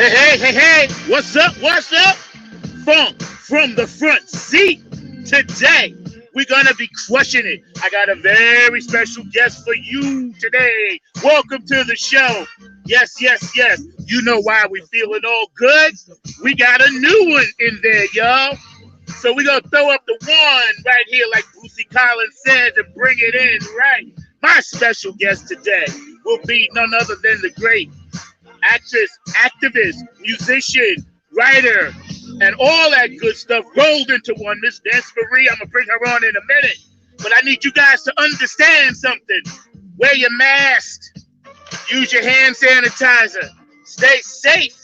Hey, what's up? What's up? From the front seat today. We're gonna be crushing it. I got a very special guest for you today. Welcome to the show. Yes. You know why we feeling all good? We got a new one in there, y'all. So we're gonna throw up the one right here, like Brucey Collins said, and bring it in right. My special guest today will be none other than the great actress, activist, musician, writer, and all that good stuff rolled into one. Miss Nancy Marie, I'm gonna bring her on in a minute. But I need you guys to understand something. Wear your mask, use your hand sanitizer, stay safe,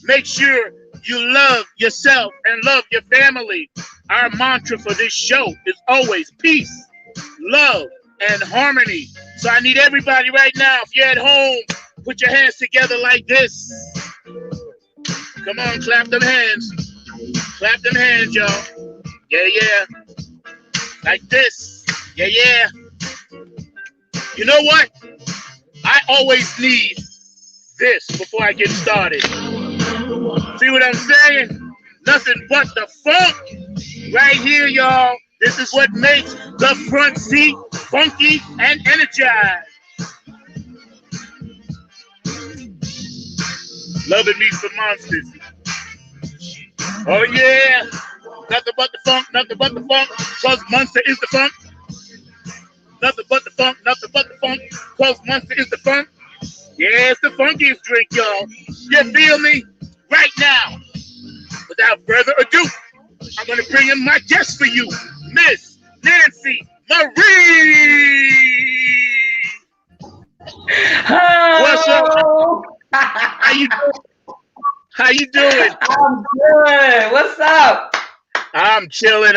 make sure you love yourself and love your family. Our mantra for this show is always peace, love, and harmony. So I need everybody right now, if you're at home, put your hands together like this. Come on, clap them hands. Clap them hands, y'all. Yeah. Like this. Yeah. You know what? I always need this before I get started. See what I'm saying? Nothing but the funk right here, y'all. This is what makes the front seat funky and energized. Loving me some monsters. Oh yeah. Nothing but the funk, cause Monster is the funk. Nothing but the funk, cause Monster is the funk. Yeah, it's the funkiest drink, y'all. You feel me? Right now. Without further ado, I'm gonna bring in my guest for you, Miss Nancy Marie. What's up? Oh, How you doing? I'm good. What's up? I'm chilling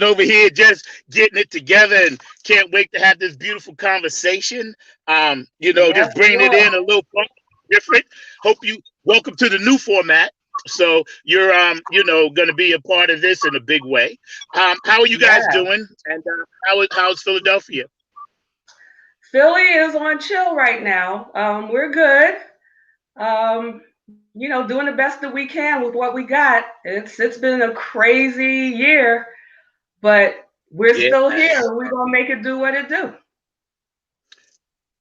over here, just getting it together, and can't wait to have this beautiful conversation. Yes, Just bringing it in Lord. a little different. Hope you welcome to the new format. So you're going to be a part of this in a big way. How are you guys Yeah. doing? And how's Philadelphia? Philly is on chill right now. We're good. Doing the best that we can with what we got. It's been a crazy year, but we're Yeah, still here. We're gonna make it do what it do.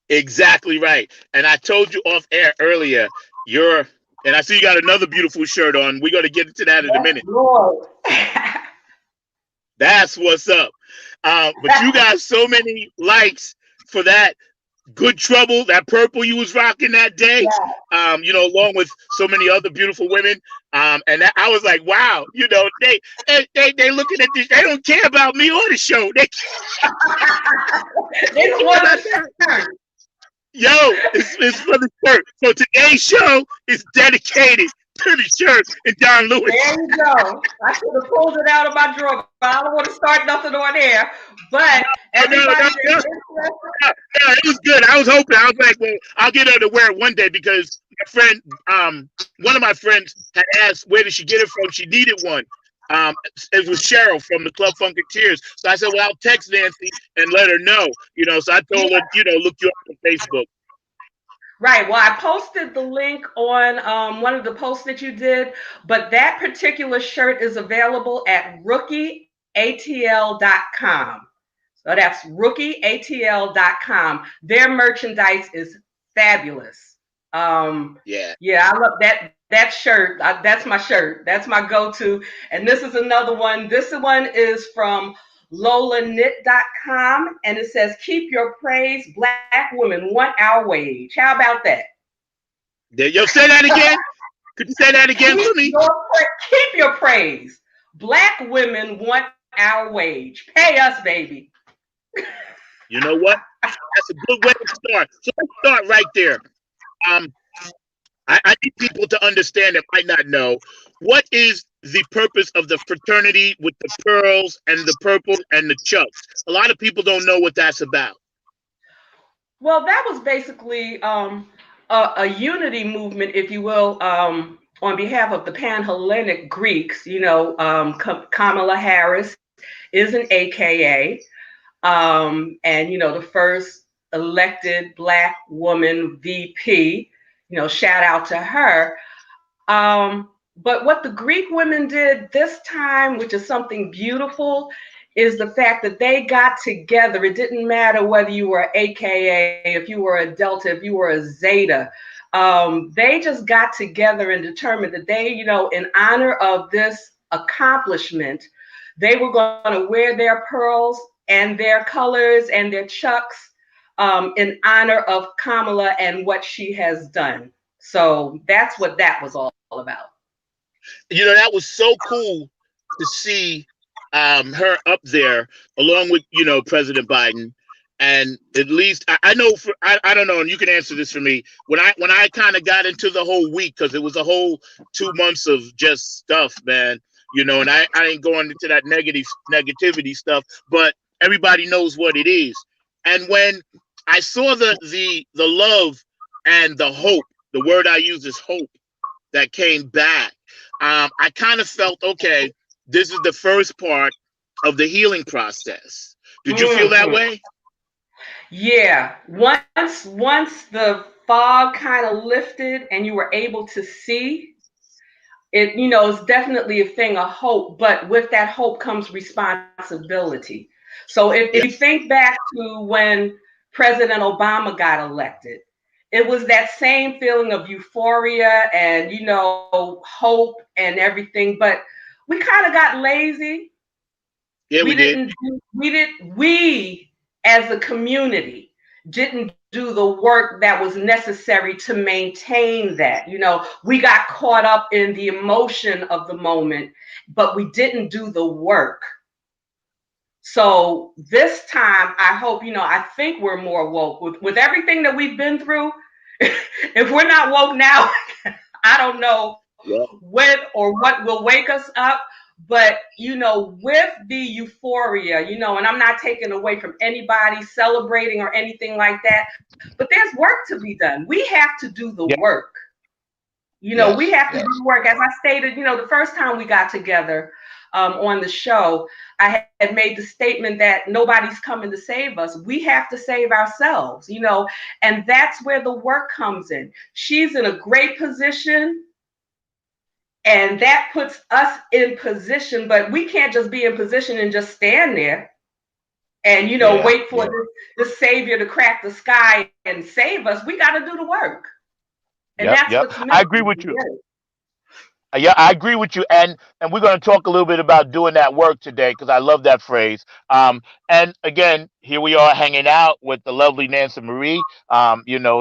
exactly right. And I told you off air earlier, and I see you got another beautiful shirt on. We're going to get into that in a Yes, minute. Lord. That's what's up. But you got so many likes for that Good Trouble, that purple you was rocking that day, Yeah. along with so many other beautiful women. I was like, wow, they looking at this. They don't care about me or the show. They They just care want about to that. Yo, it's for the shirt. So today's show is dedicated to the shirt and John Lewis. There you go. I should have pulled it out of my drawer, but I don't want to start nothing on air. But No, everybody that's no. interested, Yeah, it was good. I was hoping. I was like, well, I'll get her to wear it one day because my friend, one of my friends had asked where did she get it from. She needed one. It was Cheryl from the Club Funketeers. So I said, well, I'll text Nancy and let her know. So I told her, look you up on Facebook. right. Well, I posted the link on one of the posts that you did, but that particular shirt is available at rookieatl.com. So that's rookieatl.com. Their merchandise is fabulous. Yeah. Yeah, I love that shirt. That's my shirt. That's my go-to. And this is another one. This one is from lolanit.com, and it says, keep your praise, Black women want our wage. How about that? Yo, say that again. Could you say that again for me? Keep your praise. Black women want our wage. Pay us, baby. You know what? That's a good way to start. So let's start right there. I need people to understand that might not know what is the purpose of the fraternity with the pearls and the purple and the chucks. A lot of people don't know what that's about. Well, that was basically a unity movement, if you will, on behalf of the Pan-Hellenic Greeks. Kamala Harris is an AKA, and the first elected Black woman VP. Shout out to her. But what the Greek women did this time, which is something beautiful, is the fact that they got together. It didn't matter whether you were AKA, if you were a Delta, if you were a Zeta. They just got together and determined that they, in honor of this accomplishment, they were going to wear their pearls and their colors and their chucks in honor of Kamala and what she has done. So that's what that was all about. That was so cool to see her up there along with President Biden. And at least I know I don't know, and you can answer this for me. When I kind of got into the whole week, because it was a whole 2 months of just stuff, man. And I ain't going into that negativity stuff, but everybody knows what it is. And when I saw the love and the hope, the word I use is hope, that came back. I kind of felt, okay, this is the first part of the healing process. Did you feel that way? Yeah. Once the fog kind of lifted and you were able to see it, it's definitely a thing of hope, but with that hope comes responsibility. So if you think back to when President Obama got elected, it was that same feeling of euphoria and, hope and everything, but we kind of got lazy. Yeah, we did. We as a community didn't do the work that was necessary to maintain that. We got caught up in the emotion of the moment, but we didn't do the work. So this time, I hope, I think we're more woke with everything that we've been through. If we're not woke now, I don't know when or what will wake us up. But, with the euphoria, and I'm not taking away from anybody celebrating or anything like that, but there's work to be done. We have to do the work. We have to do the work. As I stated, the first time we got together on the show, I had made the statement that nobody's coming to save us. We have to save ourselves, and that's where the work comes in. She's in a great position. And that puts us in position, but we can't just be in position and just stand there and, wait for the savior to crack the sky and save us. We got to do the work. And that's what's I agree with you. Yeah, I agree with you. And we're going to talk a little bit about doing that work today, because I love that phrase. And again, here we are hanging out with the lovely Nancy Marie.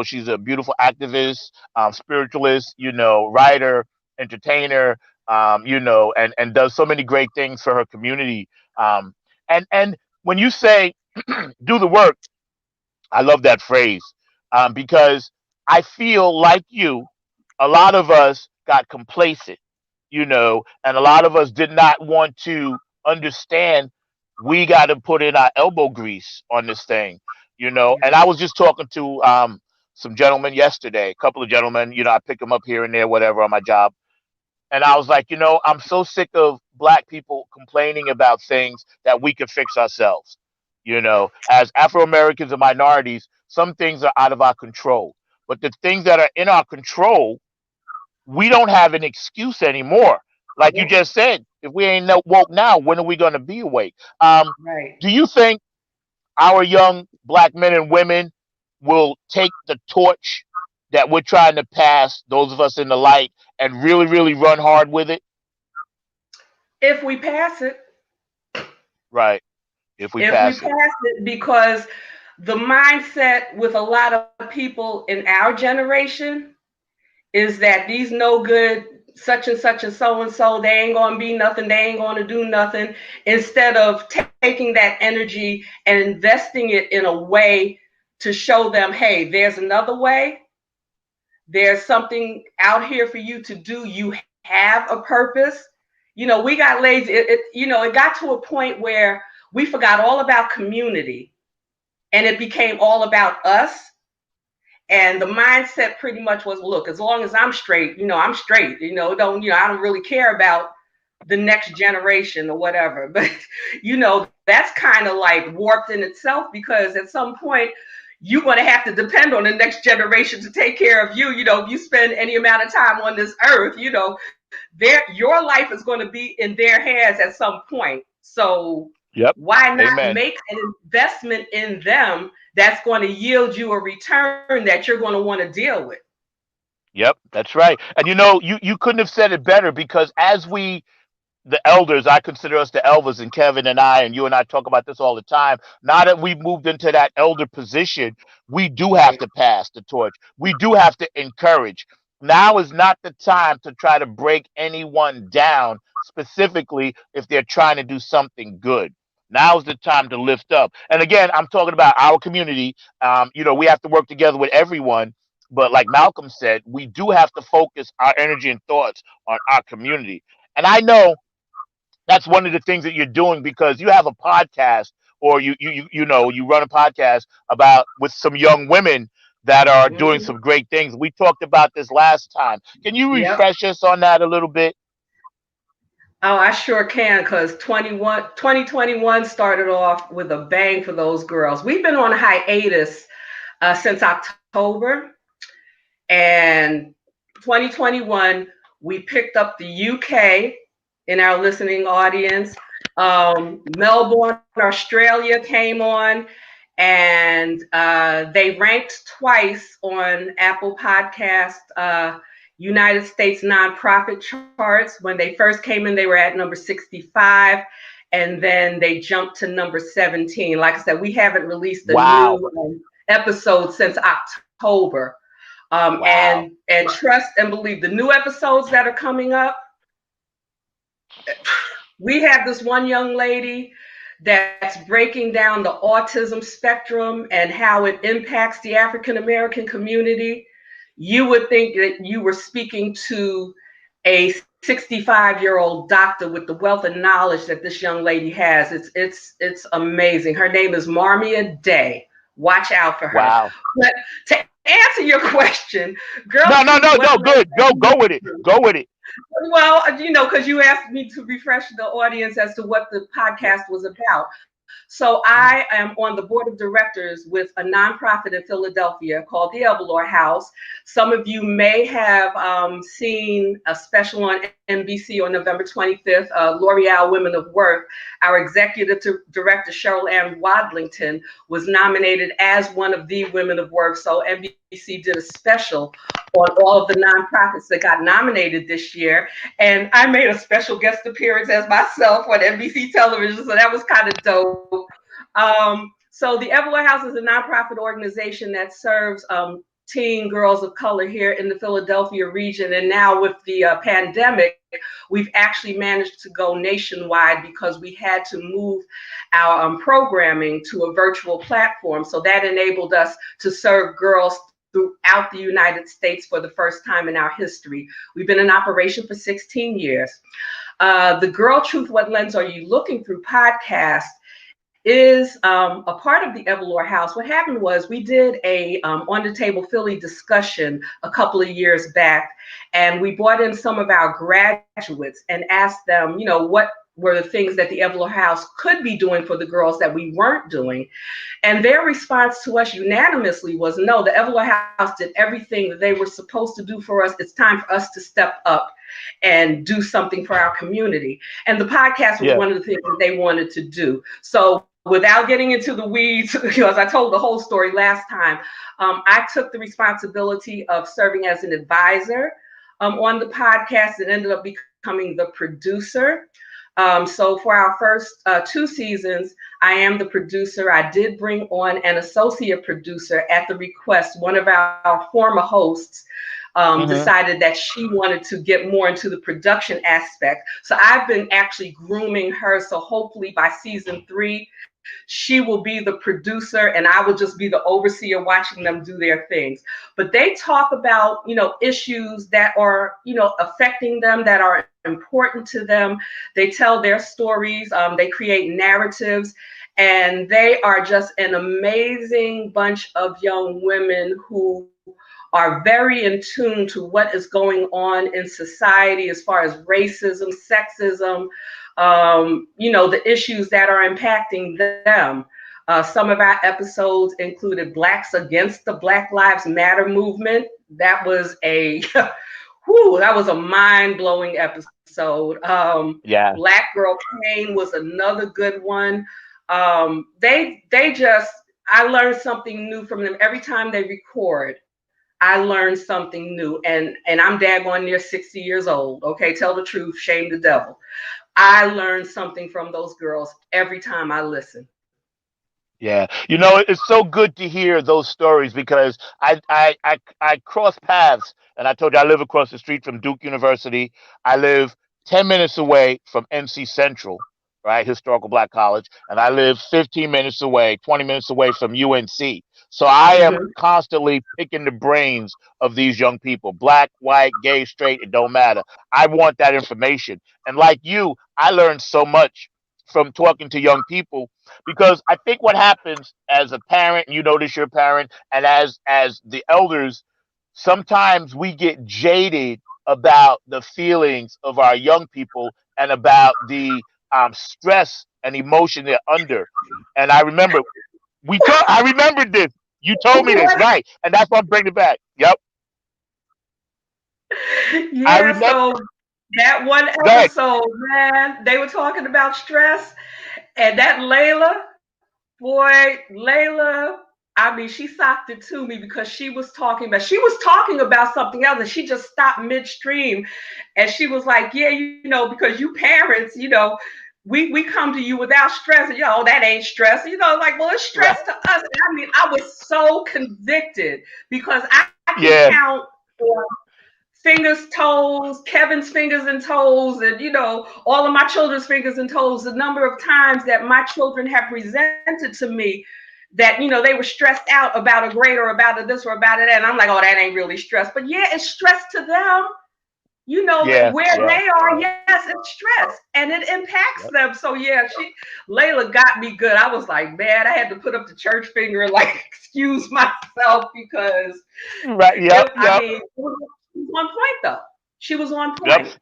She's a beautiful activist, spiritualist, writer, entertainer, and does so many great things for her community. And when you say do the work, I love that phrase, because I feel like you, a lot of us got complacent, and a lot of us did not want to understand we got to put in our elbow grease on this thing, And I was just talking to some gentlemen yesterday, a couple of gentlemen, I pick them up here and there, whatever, on my job. And I was like, I'm so sick of Black people complaining about things that we could fix ourselves. As Afro Americans and minorities, some things are out of our control. But the things that are in our control, we don't have an excuse anymore. Like you just said, if we ain't woke now, when are we going to be awake? Right. Do you think our young Black men and women will take the torch that we're trying to pass, those of us in the light, and really, really run hard with it? If we pass it. Right. If we pass it, because the mindset with a lot of people in our generation is that these no good such and such and so, they ain't going to be nothing. They ain't going to do nothing. Instead of taking that energy and investing it in a way to show them, hey, there's another way. There's something out here for you to do. You have a purpose. We got lazy. It got to a point where we forgot all about community and it became all about us. And the mindset pretty much was, look, as long as I'm straight, I'm straight, I don't really care about the next generation or whatever. But, that's kind of like warped in itself, because at some point you're going to have to depend on the next generation to take care of you. You know, if you spend any amount of time on this earth, you know, your life is going to be in their hands at some point. So Yep. why not Amen. make an investment in them that's going to yield you a return that you're going to want to deal with? Yep, that's right. And you know, you couldn't have said it better, because as we, the elders, I consider us the elders, and Kevin and I and you and I talk about this all the time. Now that we've moved into that elder position, we do have Right. to pass the torch. We do have to encourage. Now is not the time to try to break anyone down, specifically if they're trying to do something good. Now is the time to lift up. And again, I'm talking about our community. You know, we have to work together with everyone. But like Malcolm said, we do have to focus our energy and thoughts on our community. And I know that's one of the things that you're doing, because you have a podcast, or you know, you run a podcast about, with some young women that are doing Mhm. some great things. We talked about this last time. Can you Yep. refresh us on that a little bit? Oh, I sure can, because 2021 started off with a bang for those girls. We've been on hiatus since October, and 2021, we picked up the UK in our listening audience. Melbourne, Australia came on, and they ranked twice on Apple Podcast United States nonprofit charts. When they first came in, they were at number 65, and then they jumped to number 17. Like I said, we haven't released a Wow. new episode since October. Wow. And trust and believe, the new episodes that are coming up, we have this one young lady that's breaking down the autism spectrum and how it impacts the African American community. You would think that you were speaking to a 65-year-old doctor with the wealth of knowledge that this young lady has. It's amazing. Her name is Marmia Day. Watch out for her. Wow. But to answer your question, Girl No, no, Truth no, no. Wetlands. Good. Go with it. Go with it. Well, you know, because you asked me to refresh the audience as to what the podcast was about. So Mm. I am on the board of directors with a nonprofit in Philadelphia called the Evelore House. Some of you may have seen a special on NBC on November 25th, L'Oreal Women of Worth. Our executive director, Cheryl Ann Wadlington, was nominated as one of the Women of Worth. So NBC did a special on all of the nonprofits that got nominated this year. And I made a special guest appearance as myself on NBC television. So that was kind of dope. So the Evelore House is a nonprofit organization that serves teen girls of color here in the Philadelphia region. And now with the pandemic, we've actually managed to go nationwide because we had to move our programming to a virtual platform. So that enabled us to serve girls throughout the United States for the first time in our history. We've been in operation for 16 years. The Girl Truth, What Lens Are You Looking Through podcast is a part of the Evelore House. What happened was we did a On the Table Philly discussion a couple of years back, and we brought in some of our graduates and asked them, you know, what were the things that the Evelore House could be doing for the girls that we weren't doing. And their response to us unanimously was, no, the Evelore House did everything that they were supposed to do for us. It's time for us to step up and do something for our community. And the podcast was one of the things that they wanted to do. So without getting into the weeds, because I told the whole story last time, I took the responsibility of serving as an advisor on the podcast and ended up becoming the producer. So for our first 2 seasons, I am the producer. I did bring on an associate producer at the request. One of our former hosts decided that she wanted to get more into the production aspect. So I've been actually grooming her. So hopefully by season 3, she will be the producer and I will just be the overseer watching them do their things. But they talk about, you know, issues that are, you know, affecting them, that are important to them. They tell their stories, they create narratives, and they are just an amazing bunch of young women who are very in tune to what is going on in society as far as racism, sexism, you know, the issues that are impacting them. Some of our episodes included Blacks Against the Black Lives Matter movement. That was a that was a mind-blowing episode. Yeah. Black Girl Pain was another good one. They just, I learned something new from them every time they record. I learned something new, and I'm daggone near 60 years old. Okay, tell the truth, shame the devil. I learned something from those girls every time I listen. Yeah, it's so good to hear those stories because I cross paths, and I told you I live across the street from Duke University. I live 10 minutes away from NC Central, right, historical Black college, and I live 15 minutes away, 20 minutes away from UNC. So I am Mhm. constantly picking the brains of these young people, black, white, gay, straight, it don't matter. I want that information, and like you, I learned so much from talking to young people because I think what happens as a parent, you notice your parent, and as the elders, sometimes we get jaded about the feelings of our young people and about the stress and emotion they're under. And I remember I remembered this. You told me this, right? And that's why I'm bringing it back. Yep, I Yeah, remember. so that one Go ahead. episode, man, they were talking about stress, and that Layla, boy, Layla, I mean, she socked it to me because she was talking about something else, and she just stopped midstream, and she was like, "Yeah, because you parents, we come to you without stress, and that ain't stress, like, well, it's Right. stress to us." And I mean, I was so convicted because I can Yeah. count fingers, toes, Kevin's fingers and toes, and all of my children's fingers and toes, the number of times that my children have presented to me that they were stressed out about a grade or about a this or about it, and I'm like, oh, that ain't really stress, but yeah, it's stress to them. That Yeah. where Yeah. they are, yes, it's stress and it impacts Yep. them. So yeah, Layla got me good. I was like, man, I had to put up the church finger and like excuse myself because Right. Yep. I Yep. mean, she was on point though. She was on Yep. point.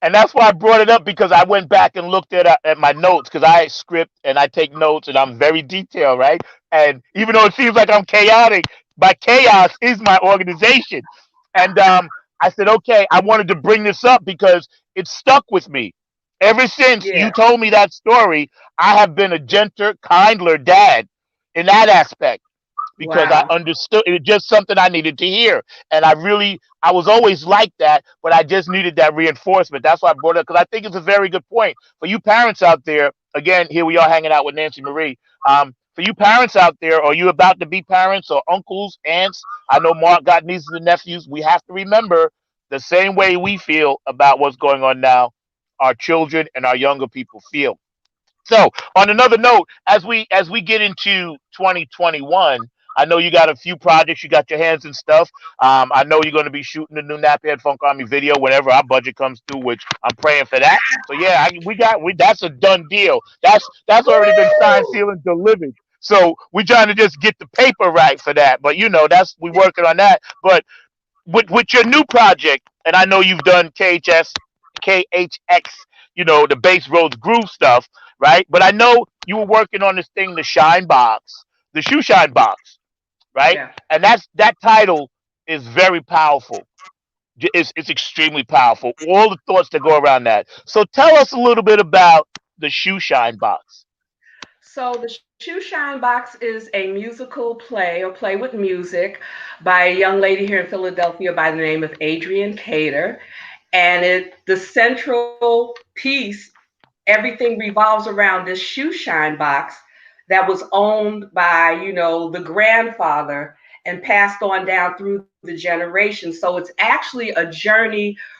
And that's why I brought it up because I went back and looked at my notes because I script and I take notes and I'm very detailed, right? And even though it seems like I'm chaotic, my chaos is my organization. And I said, okay, I wanted to bring this up because it stuck with me. Ever since Yeah. you told me that story, I have been a gentler, kinder dad in that aspect because I Wow. understood it was just something I needed to hear. And I was always like that, but I just needed that reinforcement. That's why I brought it up because I think it's a very good point for you parents out there. Again, here we are hanging out with Nancy Marie. For you parents out there, or you about to be parents or uncles, aunts, I know Mark got nieces and nephews. We have to remember the same way we feel about what's going on now, our children and our younger people feel. So, on another note, as we get into 2021, I know you got a few projects, you got your hands in stuff. I know you're going to be shooting the new Nappy Head Funk Army video whenever our budget comes through, which I'm praying for that. So yeah, we that's a done deal. That's already been signed, Woo! sealed, and delivered. So we're trying to just get the paper right for that. But that's we working on that. But with your new project, and I know you've done KHX, the Bass Roads Groove stuff, right? But I know you were working on this thing, the Shine Box, the Shoe Shine Box, right? Yeah. And that title is very powerful. It's extremely powerful. All the thoughts that go around that. So tell us a little bit about the Shoe Shine Box. So the Shoe Shine Box is a musical play or play with music by a young lady here in Philadelphia by the name of Adrienne Cater. And the central piece, everything revolves around this shoe shine box that was owned by, the grandfather and passed on down through the generations. So it's actually a journey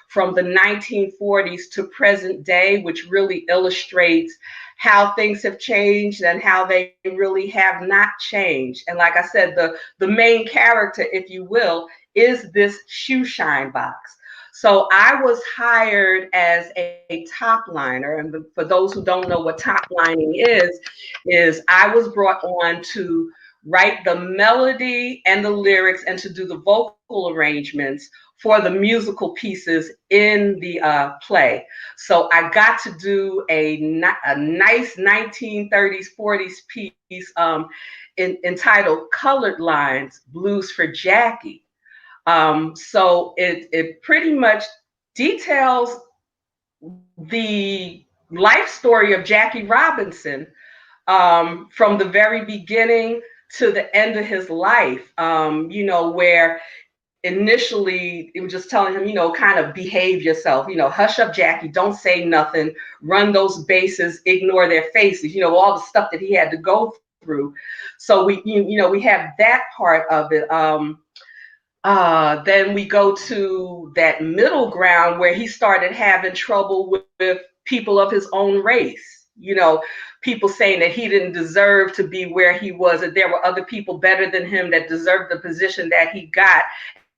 from the 1940s to present day, which really illustrates how things have changed and how they really have not changed. And like I said, the main character, if you will, is this shoe shine box. So I was hired as a top liner, and for those who don't know what top lining is I was brought on to write the melody and the lyrics and to do the vocal arrangements for the musical pieces in the play. So I got to do a nice 1930s, 40s piece entitled Colored Lines, Blues for Jackie. So it pretty much details the life story of Jackie Robinson, from the very beginning to the end of his life, where initially it was just telling him, kind of behave yourself, hush up, Jackie, don't say nothing, run those bases, ignore their faces, all the stuff that he had to go through. So we have that part of it. Then we go to that middle ground where he started having trouble with people of his own race. People saying that he didn't deserve to be where he was, that there were other people better than him that deserved the position that he got.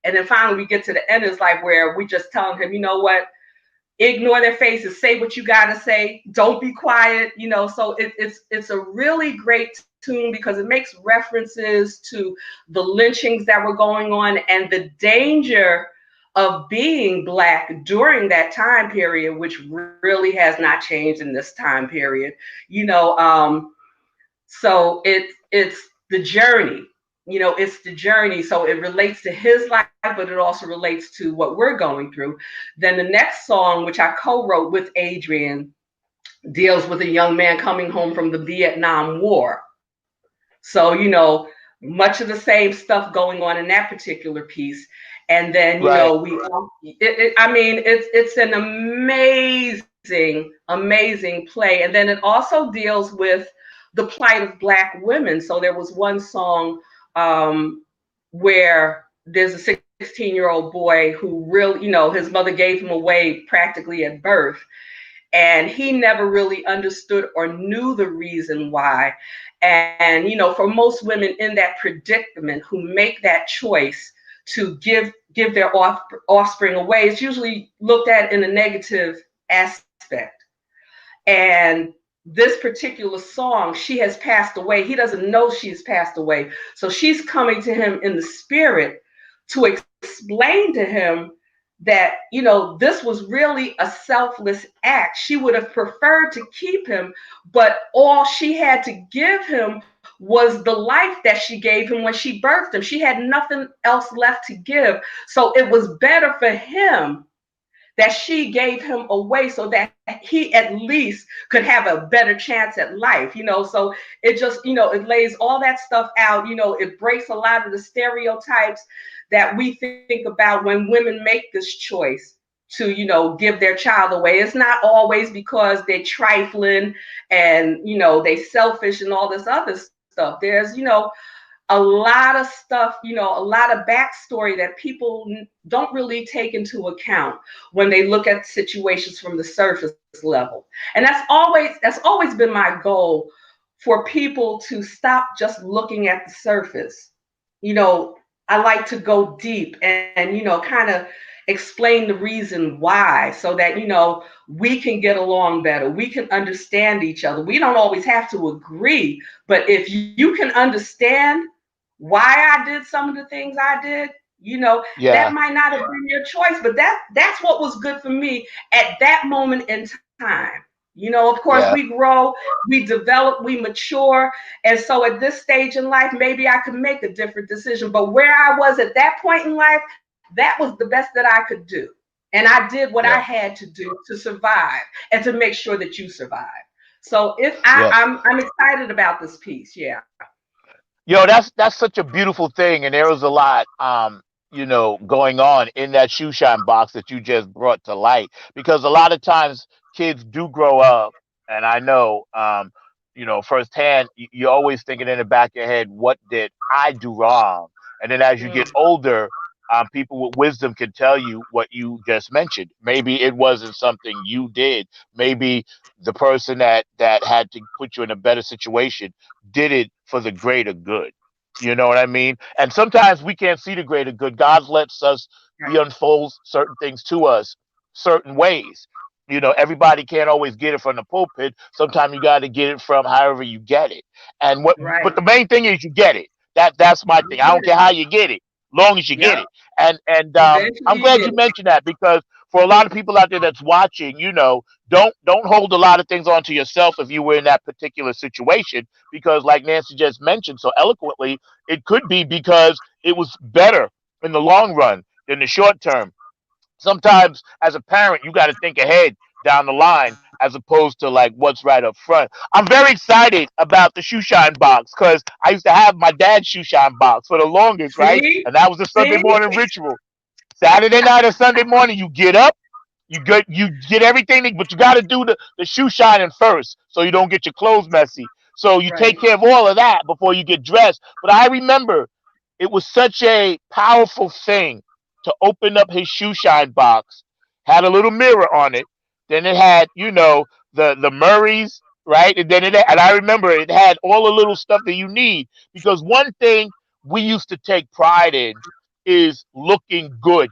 And then finally we get to the end of his life where we just telling him, you know what, ignore their faces, say what you gotta say, don't be quiet. So it's a really great tune because it makes references to the lynchings that were going on and the danger of being Black during that time period, which really has not changed in this time period. So it's the journey. It's the journey. So it relates to his life, but it also relates to what we're going through. Then the next song, which I co-wrote with Adrian, deals with a young man coming home from the Vietnam War. So, much of the same stuff going on in that particular piece. And then, Right. it's an amazing play. And then it also deals with the plight of Black women. So there was one song where there's a 16-year-old boy who really, his mother gave him away practically at birth. And he never really understood or knew the reason why. And, for most women in that predicament who make that choice to give their offspring away, it's usually looked at in a negative aspect. And this particular song, she has passed away. He doesn't know she's passed away. So she's coming to him in the spirit to explain to him that, this was really a selfless act. She would have preferred to keep him, but all she had to give him was the life that she gave him when she birthed him. She had nothing else left to give. So it was better for him that she gave him away so that he at least could have a better chance at life. So it just, it lays all that stuff out. It breaks a lot of the stereotypes that we think about when women make this choice to, give their child away. It's not always because they're trifling and, they selfish and all this other stuff. There's, a lot of stuff, a lot of backstory that people don't really take into account when they look at situations from the surface level. And that's always been my goal, for people to stop just looking at the surface. I like to go deep and kind of explain the reason why, so that, we can get along better. We can understand each other. We don't always have to agree, but if you can understand why I did some of the things I did, that Yeah. might not have been your choice, but that's what was good for me at that moment in time. Of course, Yeah. we grow, we develop, we mature. And so at this stage in life, maybe I could make a different decision. But where I was at that point in life, that was the best that I could do. And I did what I Yeah. had to do to survive and to make sure that you survive. So if Yeah. I'm excited about this piece. Yeah. That's such a beautiful thing, and there was a lot, going on in that shoe shine box that you just brought to light. Because a lot of times kids do grow up, and I know, firsthand, you're always thinking in the back of your head, what did I do wrong? And then as you Mm, get older, people with wisdom can tell you what you just mentioned. Maybe it wasn't something you did. Maybe the person that had to put you in a better situation did it for the greater good. You know what I mean? And sometimes we can't see the greater good. God lets us, He right. unfolds certain things to us certain ways. Everybody can't always get it from the pulpit. Sometimes you got to get it from however you get it. And but Right. the main thing is you get it. That's my You thing. I don't get care how you get it. long as you get Yep. it. And Eventually I'm you glad get you it. mentioned that because for a lot of people out there that's watching, don't hold a lot of things onto yourself if you were in that particular situation because, like Nancy just mentioned so eloquently, it could be because it was better in the long run than the short term. Sometimes as a parent you got to think ahead down the line as opposed to like what's right up front. I'm very excited about the shoe shine box because I used to have my dad's shoe shine box for the longest, right? See? And that was the Sunday See? morning ritual. Saturday night or Sunday morning you get up, you get everything, but you got to do the shoe shining first so you don't get your clothes messy. So you Right. take care of all of that before you get dressed. But I remember it was such a powerful thing to open up his shoe shine box, had a little mirror on it, then it had, the Murrays, right? And then and I remember it had all the little stuff that you need because one thing we used to take pride in is looking good.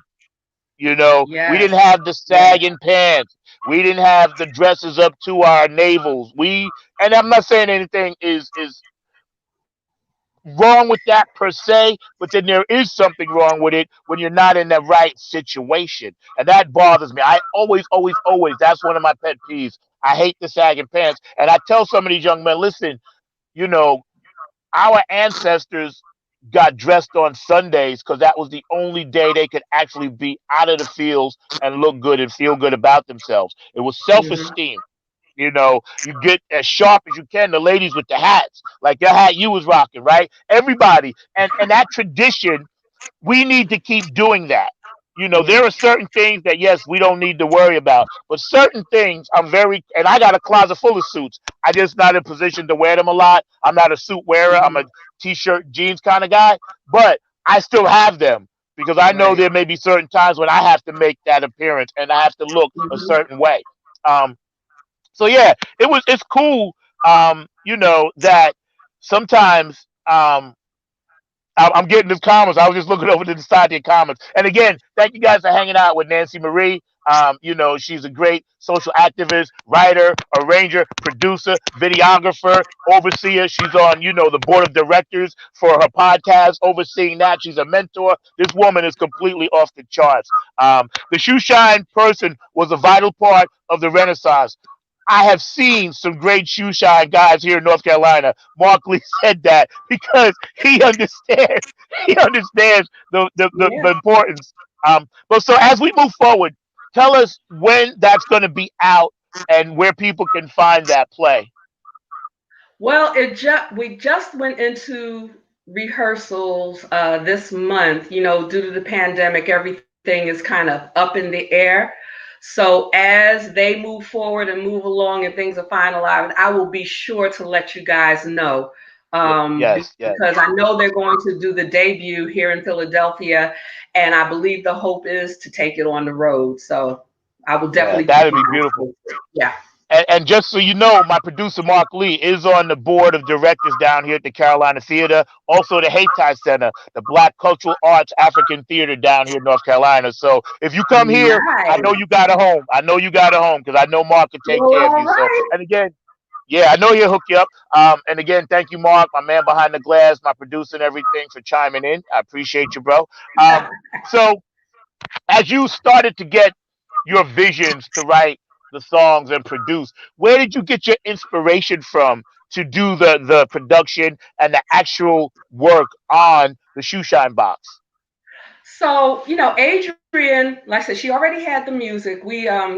We Yes. didn't have the Yes. sagging pants. We didn't have the dresses up to our navels. And I'm not saying anything is wrong with that per se, but then there is something wrong with it when you're not in the right situation. And that bothers me. I always, always, always, that's one of my pet peeves. I hate the sagging pants. And I tell some of these young men, listen, you know, our ancestors got dressed on Sundays because that was the only day they could actually be out of the fields and look good and feel good about themselves. It was self Hmm. esteem. You get as sharp as you can. The ladies with the hats, like your hat you was rocking, right? Everybody, and that tradition we need to keep doing that. Yeah. There are certain things that yes, we don't need to worry about, but certain things and I got a closet full of suits. I just not in position to wear them a lot. I'm not a suit wearer. I'm a Hmm. t-shirt, jeans kind of guy, but I still have them because I know Right. there may be certain times when I have to make that appearance and I have to look a Hmm. certain way. Um, so yeah, it's cool. That sometimes I'm getting the comments. I was just looking over to the side of the comments. And again, thank you guys for hanging out with Nancy Marie. She's a great social activist, writer, arranger, producer, videographer, overseer. She's on, the board of directors for her podcast, overseeing that. She's a mentor. This woman is completely off the charts. The shoe shine person was a vital part of the Renaissance. I have seen some great shoe shine guys here in North Carolina. Mark Lee said that because he understands. He understands the Yeah. importance. But so as we move forward, tell us when that's going to be out and where people can find that play. Well, we just went into rehearsals this month. Due to the pandemic, everything is kind of up in the air. So as they move forward and move along and things are finalized, I will be sure to let you guys know. Yes, yes, Because I know they're going to do the debut here in Philadelphia, and I believe the hope is to take it on the road. So I will yeah, definitely keep that'd my be eyes beautiful. posted. Yeah. And just so you know, my producer Mark Lee is on the board of directors down here at the Carolina Theater, also the Hayti Center, the Black Cultural Arts African Theater down here in North Carolina. So if you come here, I Nice. know you got a home. I know you got a home because I know Mark can take Well, care of all you. So, right. and again, yeah, I know he'll hook you up. And again, thank you, Mark, my man behind the glass, my producer and everything, for chiming in. I appreciate you, bro. So as you started to get your visions to write the songs and produce, where did you get your inspiration from to do the production and the actual work on the shoe shine box? So, Adrian, like I said, she already had the music.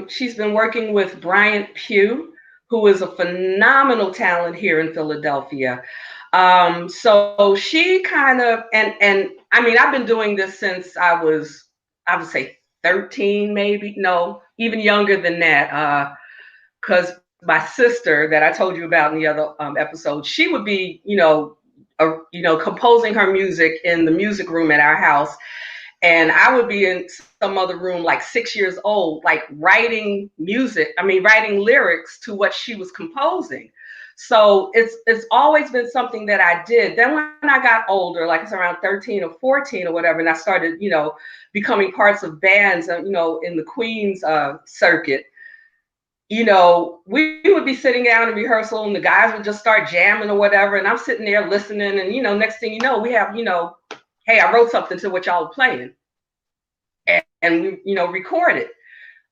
She's been working with Bryant Pugh, who is a phenomenal talent here in Philadelphia. So she kind of and I mean, I've been doing this since I would say 13, maybe. No, even younger than that. Because my sister that I told you about in the other episode, she would be, composing her music in the music room at our house, and I would be in some other room like 6 years old, like writing lyrics to what she was composing. So it's always been something that I did. Then when I got older, like it's around 13 or 14 or whatever, and I started, becoming parts of bands, in the Queens circuit, we would be sitting down in rehearsal and the guys would just start jamming or whatever. And I'm sitting there listening. And, next thing you know, we have, hey, I wrote something to what y'all were playing, and we, record it.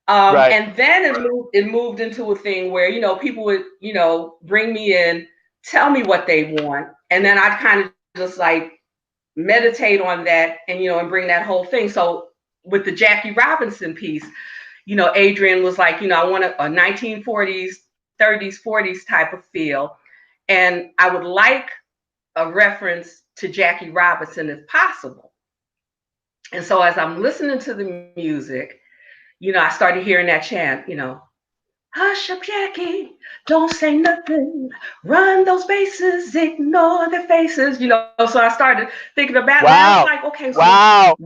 Right. And then it moved into a thing where, people would, bring me in, tell me what they want. And then I'd kind of just like meditate on that and bring that whole thing. So with the Jackie Robinson piece, Adrian was like, I want a 1940s, 30s, 40s type of feel. And I would like a reference to Jackie Robinson if possible. And so as I'm listening to the music, I started hearing that chant, hush up, Jackie, don't say nothing, run those bases, ignore the faces, So I started thinking about it, and I was Wow. like, okay, so Wow.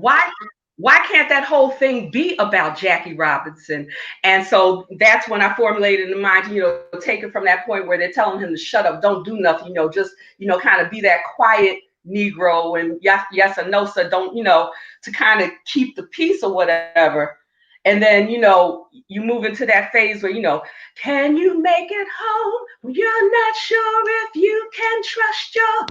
why can't that whole thing be about Jackie Robinson? And so that's when I formulated in mind, take it from that point where they're telling him to shut up, don't do nothing, just, kind of be that quiet Negro and yes or no, so don't, to kind of keep the peace or whatever. And then, you move into that phase where, can you make it home when you're not sure if you can trust your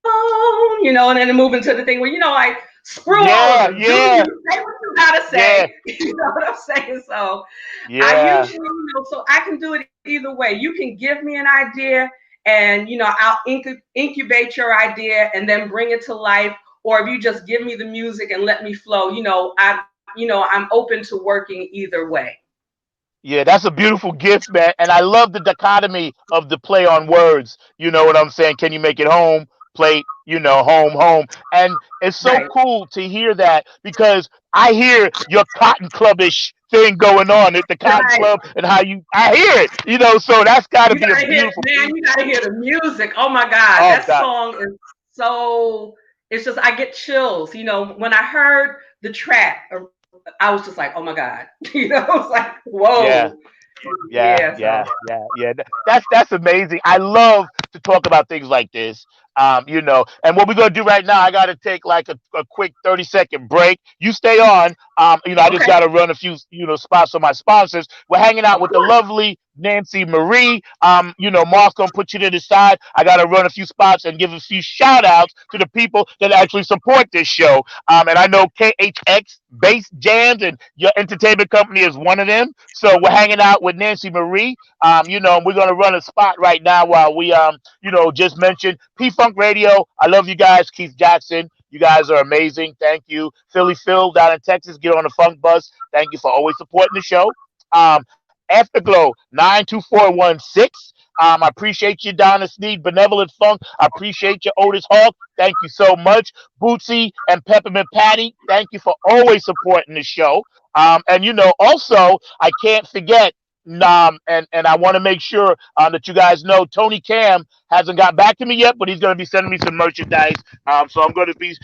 own, and then move into the thing where, like, screw all of Yeah. them. Do Yeah. you say what you gotta Yeah. say? You know what I'm saying? So I Yeah. usually, so I can do it either way. You can give me an idea and, I'll incubate your idea and then bring it to life. Or if you just give me the music and let me flow, I'm open to working either way. Yeah, that's a beautiful gift, man. And I love the dichotomy of the play on words. You know what I'm saying? Can you make it home? Play, home, home. And it's so Right. cool to hear that because I hear your Cotton Clubbish thing going on at the Cotton Right. Club and I hear it, so that's got to You be a gotta hear, beautiful man, piece. you gotta hear the music. Oh my God, Oh, that God. song is so, it's just, I get chills. When I heard the track, I was just like, oh my God. I was like, Yeah. whoa. Yeah, Yeah, so. yeah, yeah, yeah. That's amazing. I love to talk about things like this. And what we're gonna do right now, I gotta take like a quick 30-second break. You stay on. I just Okay, gotta run a few, spots on my sponsors. We're hanging out of with the course. lovely Nancy Marie. Mark's gonna put you to the side. I gotta run a few spots and give a few shout outs to the people that actually support this show. And I know KHX Bass Jams and your entertainment company is one of them. So we're hanging out with Nancy Marie. We're gonna run a spot right now while we just mentioned P Funk Radio. I love you guys, Keith Jackson. You guys are amazing. Thank you. Philly Phil down in Texas, get on the funk bus. Thank you for always supporting the show. Afterglow 92416. I appreciate you, Donna Sneed, Benevolent Funk. I appreciate you, Otis Hawk. Thank you so much. Bootsy and Peppermint Patty, thank you for always supporting the show. And also I can't forget. And I want to make sure that you guys know Tony Cam hasn't got back to me yet, but he's going to be sending me some merchandise. So I'm going to be,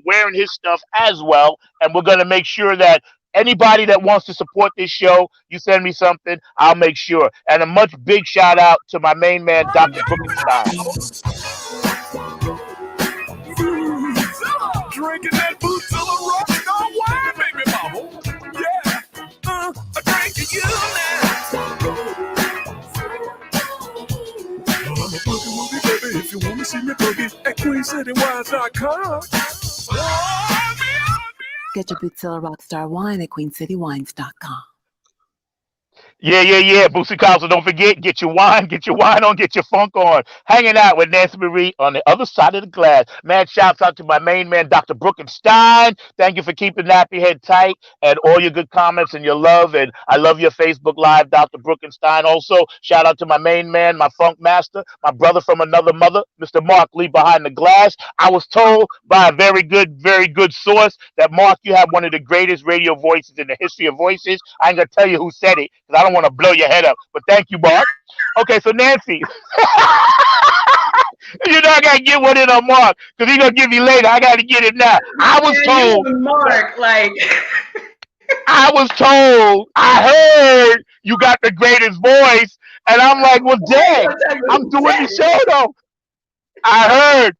wearing his stuff as well, and we're going to make sure that anybody that wants to support this show, you send me something, I'll make sure. And a much big shout out to my main man, Dr. Brookenstein. Drinking that boot till the rock on wine, baby mama. Yeah, I'm drinking you now. I'm a boogie woogie baby. If you want to see me boogie at QueenCityWines.com. Get your Bootzilla Rockstar wine at QueenCityWines.com. Yeah, yeah, yeah. Boosie Council, don't forget, get your wine on, get your funk on. Hanging out with Nancy Marie on the other side of the glass. Man, shouts out to my main man, Dr. Brookenstein. Thank you for keeping Nappy Head tight and all your good comments and your love. And I love your Facebook Live, Dr. Brookenstein. Also, shout out to my main man, my funk master, my brother from another mother, Mr. Mark Lee behind the glass. I was told by a very good source that, Mark, you have one of the greatest radio voices in the history of voices. I ain't going to tell you who said it because I don't want to blow your head up, but thank you, Mark. Okay, so Nancy, I gotta get one in on Mark because he's gonna give me later. I gotta get it now. I was Man, you told, and Mark, like. I heard you got the greatest voice, and I'm like, well, dang, I'm doing the show though. I heard.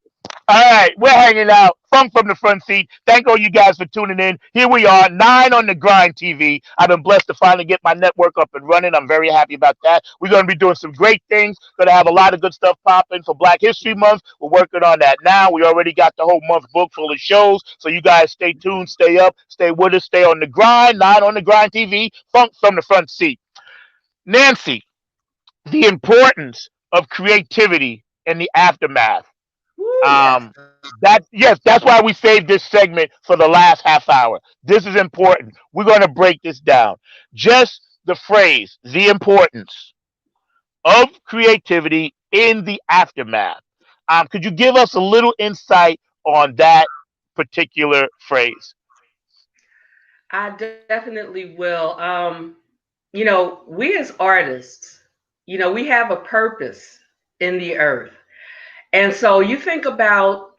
All right, we're hanging out. Funk from the Front Seat. Thank all you guys for tuning in. Here we are, 9 on the Grind TV. I've been blessed to finally get my network up and running. I'm very happy about that. We're going to be doing some great things. Going to have a lot of good stuff popping for Black History Month. We're working on that now. We already got the whole month booked full of shows. So you guys stay tuned, stay up, stay with us, stay on the grind. 9 on the Grind TV. Funk from the Front Seat. Nancy, the importance of creativity in the aftermath. Woo, yes. Um, that's why we saved this segment for the last half hour. This is important. We're going to break this down. Just the phrase, the importance of creativity in the aftermath. Could you give us a little insight on that particular phrase? I definitely will. We as artists, we have a purpose in the earth. And so you think about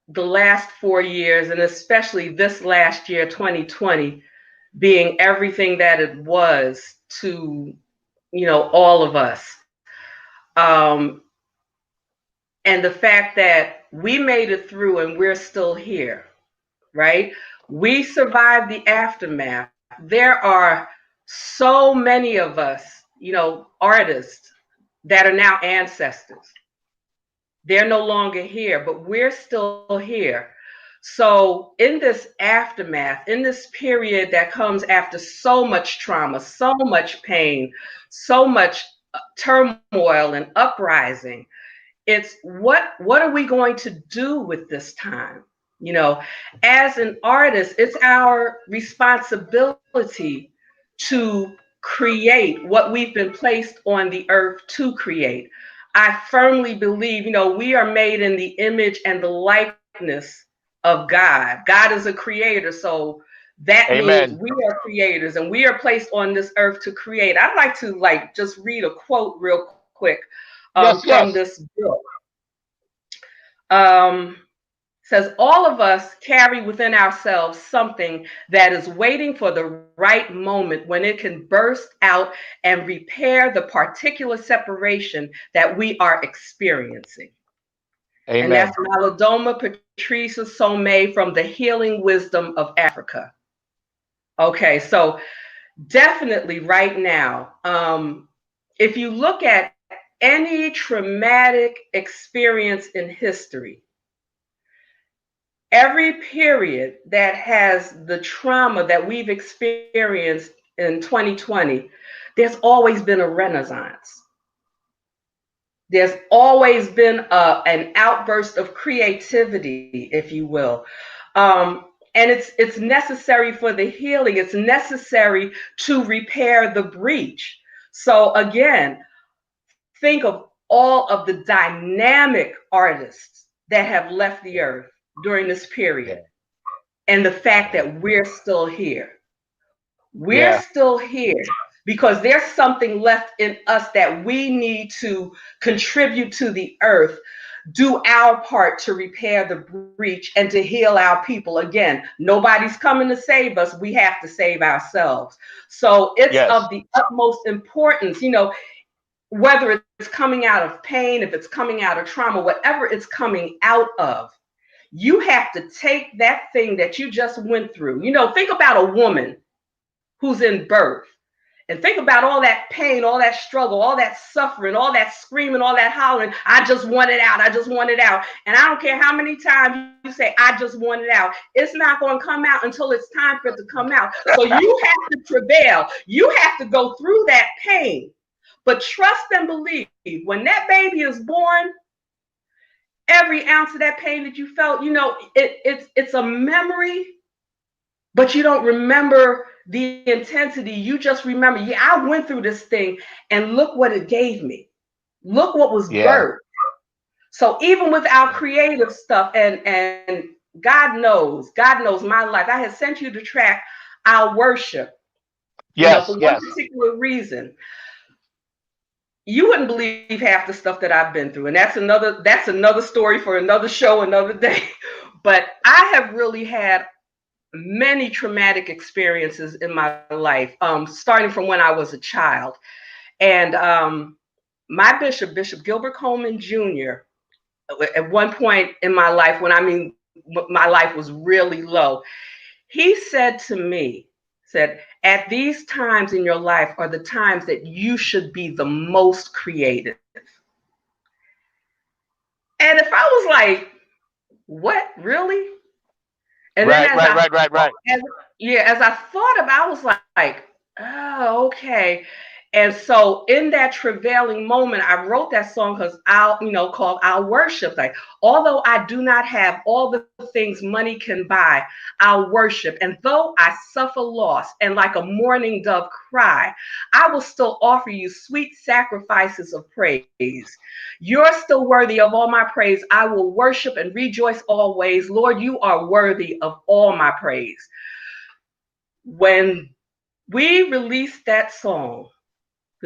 the last 4 years, and especially this last year, 2020, being everything that it was to, all of us. And the fact that we made it through and we're still here, right? We survived the aftermath. There are so many of us, artists that are now ancestors. They're no longer here, but we're still here. So in this aftermath, in this period that comes after so much trauma, so much pain, so much turmoil and uprising, it's what are we going to do with this time? As an artist, it's our responsibility to create what we've been placed on the earth to create. I firmly believe, we are made in the image and the likeness of God. God is a creator, so that Amen. means we are creators and we are placed on this earth to create. I'd like to just read a quote real quick from this book. Says, all of us carry within ourselves something that is waiting for the right moment when it can burst out and repair the particular separation that we are experiencing. Amen. And that's Malidoma Patrice Somé from The Healing Wisdom of Africa. Okay, so definitely right now, if you look at any traumatic experience in history, every period that has the trauma that we've experienced in 2020, there's always been a renaissance. There's always been an outburst of creativity, if you will. And it's necessary for the healing. It's necessary to repair the breach. So again, think of all of the dynamic artists that have left the earth during this period, and the fact that we're still here. We're still here because there's something left in us that we need to contribute to the earth, do our part to repair the breach and to heal our people. Again, nobody's coming to save us. We have to save ourselves. So it's of the utmost importance, whether it's coming out of pain, if it's coming out of trauma, whatever it's coming out of, you have to take that thing that you just went through. Think about a woman who's in birth and think about all that pain, all that struggle, all that suffering, all that screaming, all that hollering. I just want it out. I just want it out. And I don't care how many times you say, I just want it out. It's not going to come out until it's time for it to come out. So you have to travail. You have to go through that pain. But trust and believe, when that baby is born, every ounce of that pain that you felt, it's a memory, but you don't remember the intensity. You just remember, I went through this thing and look what it gave me. Look what was birthed. So even with our creative stuff, and God knows my life. I had sent you the track, Our Worship. For one particular reason. You wouldn't believe half the stuff that I've been through. And that's another story for another show, another day. But I have really had many traumatic experiences in my life, starting from when I was a child. And my Bishop Gilbert Coleman Jr., at one point in my life, my life was really low. He said to me, at these times in your life are the times that you should be the most creative. And if I was like, what, really? And then Right, right, right, right, right. as I thought about it, I was like, oh, okay. And so in that travailing moment, I wrote that song called I'll Worship. Like, although I do not have all the things money can buy, I'll worship. And though I suffer loss and like a mourning dove cry, I will still offer you sweet sacrifices of praise. You're still worthy of all my praise. I will worship and rejoice always. Lord, you are worthy of all my praise. When we released that song,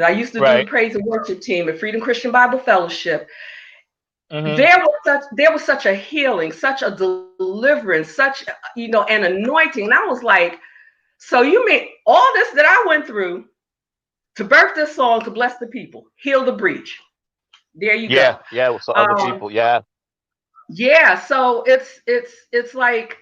I used to do the Right. praise and worship team at Freedom Christian Bible Fellowship. Mm-hmm. There was such a healing, such a deliverance, such an anointing. And I was like, so you mean all this that I went through to birth this song to bless the people, heal the breach? There you Yeah, go. yeah, with some other people. Yeah. Yeah. So it's like,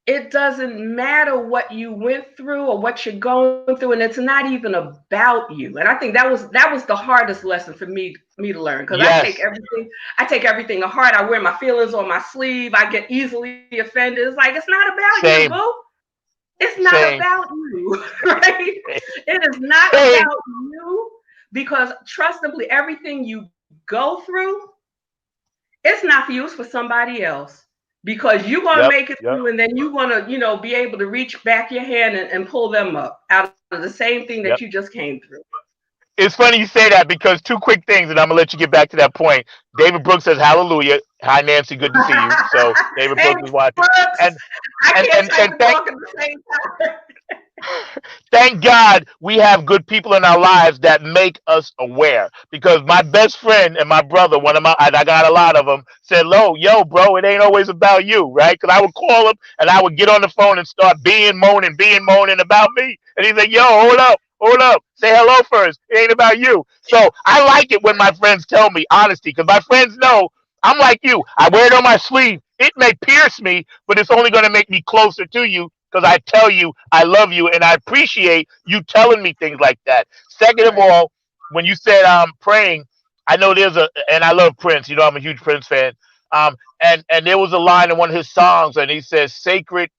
it doesn't matter what you went through or what you're going through, and it's not even about you. And I think that was the hardest lesson for me to learn, because I take Yes. everything to heart. I wear my feelings on my sleeve. I get easily offended. It's like, it's not about you, Same. boo. It's not Same. about you, right? It is not Same. about you, because trustably, everything you go through, it's not for you, it's for somebody else. Because you're gonna Yep. make it Yep. through, and then you're gonna, be able to reach back your hand and pull them up out of the same thing that Yep. you just came through. It's funny you say that because two quick things, and I'm gonna let you get back to that point. David Brooks says hallelujah. Hi Nancy, good to see you. So David Hey, Brooks is watching. Brooks, And I and can't and, type and and thank talk at the same time. thank God we have good people in our lives that make us aware. Because my best friend and my brother, one of my, and I got a lot of them, said, yo, bro, it ain't always about you, right? Because I would call him and I would get on the phone and start being moaning about me. And he's like, yo, hold up, say hello first. It ain't about you. So I like it when my friends tell me honesty, because my friends know I'm like you. I wear it on my sleeve. It may pierce me, but it's only going to make me closer to you because I tell you I love you and I appreciate you telling me things like that. Second of Right. all, when you said praying, I know and I love Prince. You know, I'm a huge Prince fan. And there was a line in one of his songs, and he says, "Sacred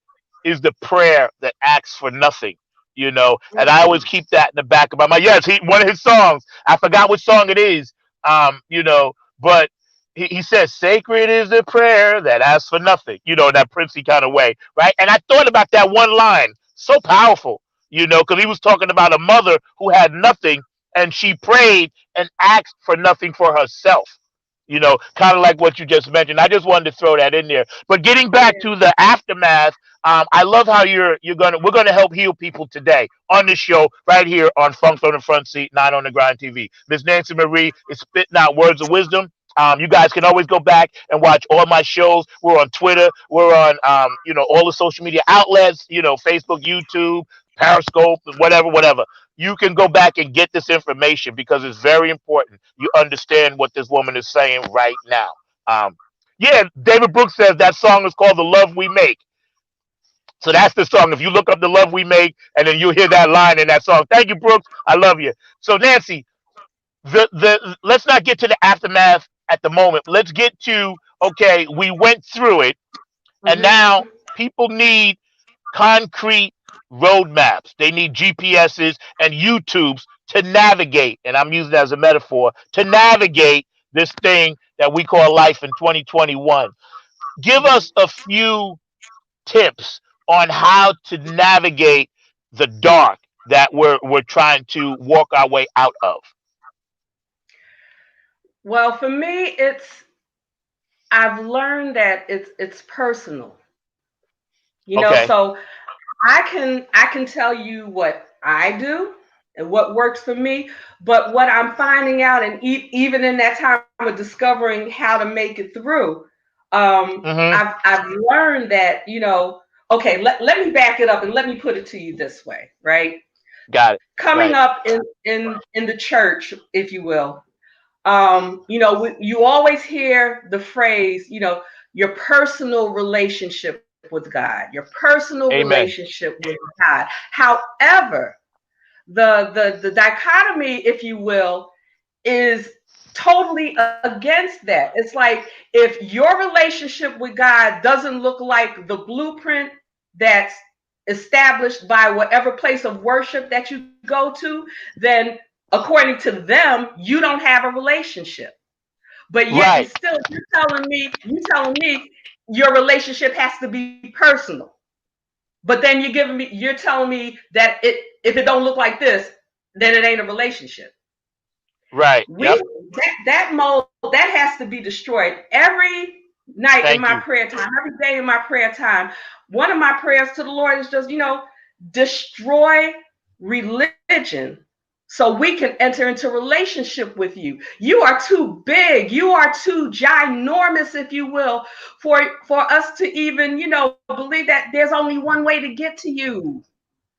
is the prayer that asks for nothing." And I always keep that in the back of my mind. Yes, one of his songs. I forgot what song it is. But he says, "Sacred is the prayer that asks for nothing." In that Princey kind of way, right? And I thought about that one line, so powerful. Because he was talking about a mother who had nothing, and she prayed and asked for nothing for herself. Kind of like what you just mentioned. I just wanted to throw that in there. But getting back Yeah. to the aftermath, I love how we're gonna help heal people today on this show right here on Funk on the Front Seat, 9 on the Grind TV. Miss Nancy Marie is spitting out words of wisdom. You guys can always go back and watch all my shows. We're on Twitter. We're on all the social media outlets. Facebook, YouTube, Periscope, whatever. You can go back and get this information because it's very important. You understand what this woman is saying right now. Um, yeah, David Brooks says that song is called "The Love We Make." So that's the song. If you look up "The Love We Make" and then you'll hear that line in that song. Thank you, Brooks. I love you. So Nancy, the let's not get to the aftermath at the moment. Let's get to, okay, we went through it, and Mhm. now people need concrete roadmaps. They need GPSs and YouTubes to navigate, and I'm using that as a metaphor, to navigate this thing that we call life in 2021. Give Mhm. us a few tips on how to navigate the dark that we're trying to walk our way out of. Well, for me, I've learned that it's personal. Okay, So I can tell you what I do and what works for me, but what I'm finding out, and even in that time of discovering how to make it through, mm-hmm, I've learned that, okay, let me back it up and let me put it to you this way, right? got it, Coming right, up in the church, if you will, you always hear the phrase, your personal relationship with God, your personal Amen. relationship with God. However, the dichotomy, if you will, is totally against that. It's like if your relationship with God doesn't look like the blueprint that's established by whatever place of worship that you go to, then according to them, you don't have a relationship. But yet and Right. still you telling me your relationship has to be personal. But then you're telling me that if it don't look like this, then it ain't a relationship. Right. We Yep. that mold that has to be destroyed every night in Thank my you. prayer time, every day in my prayer time. One of my prayers to the Lord is just, destroy religion so we can enter into relationship with you. You are too big, you are too ginormous, if you will, for us to even, believe that there's only one way to get to you.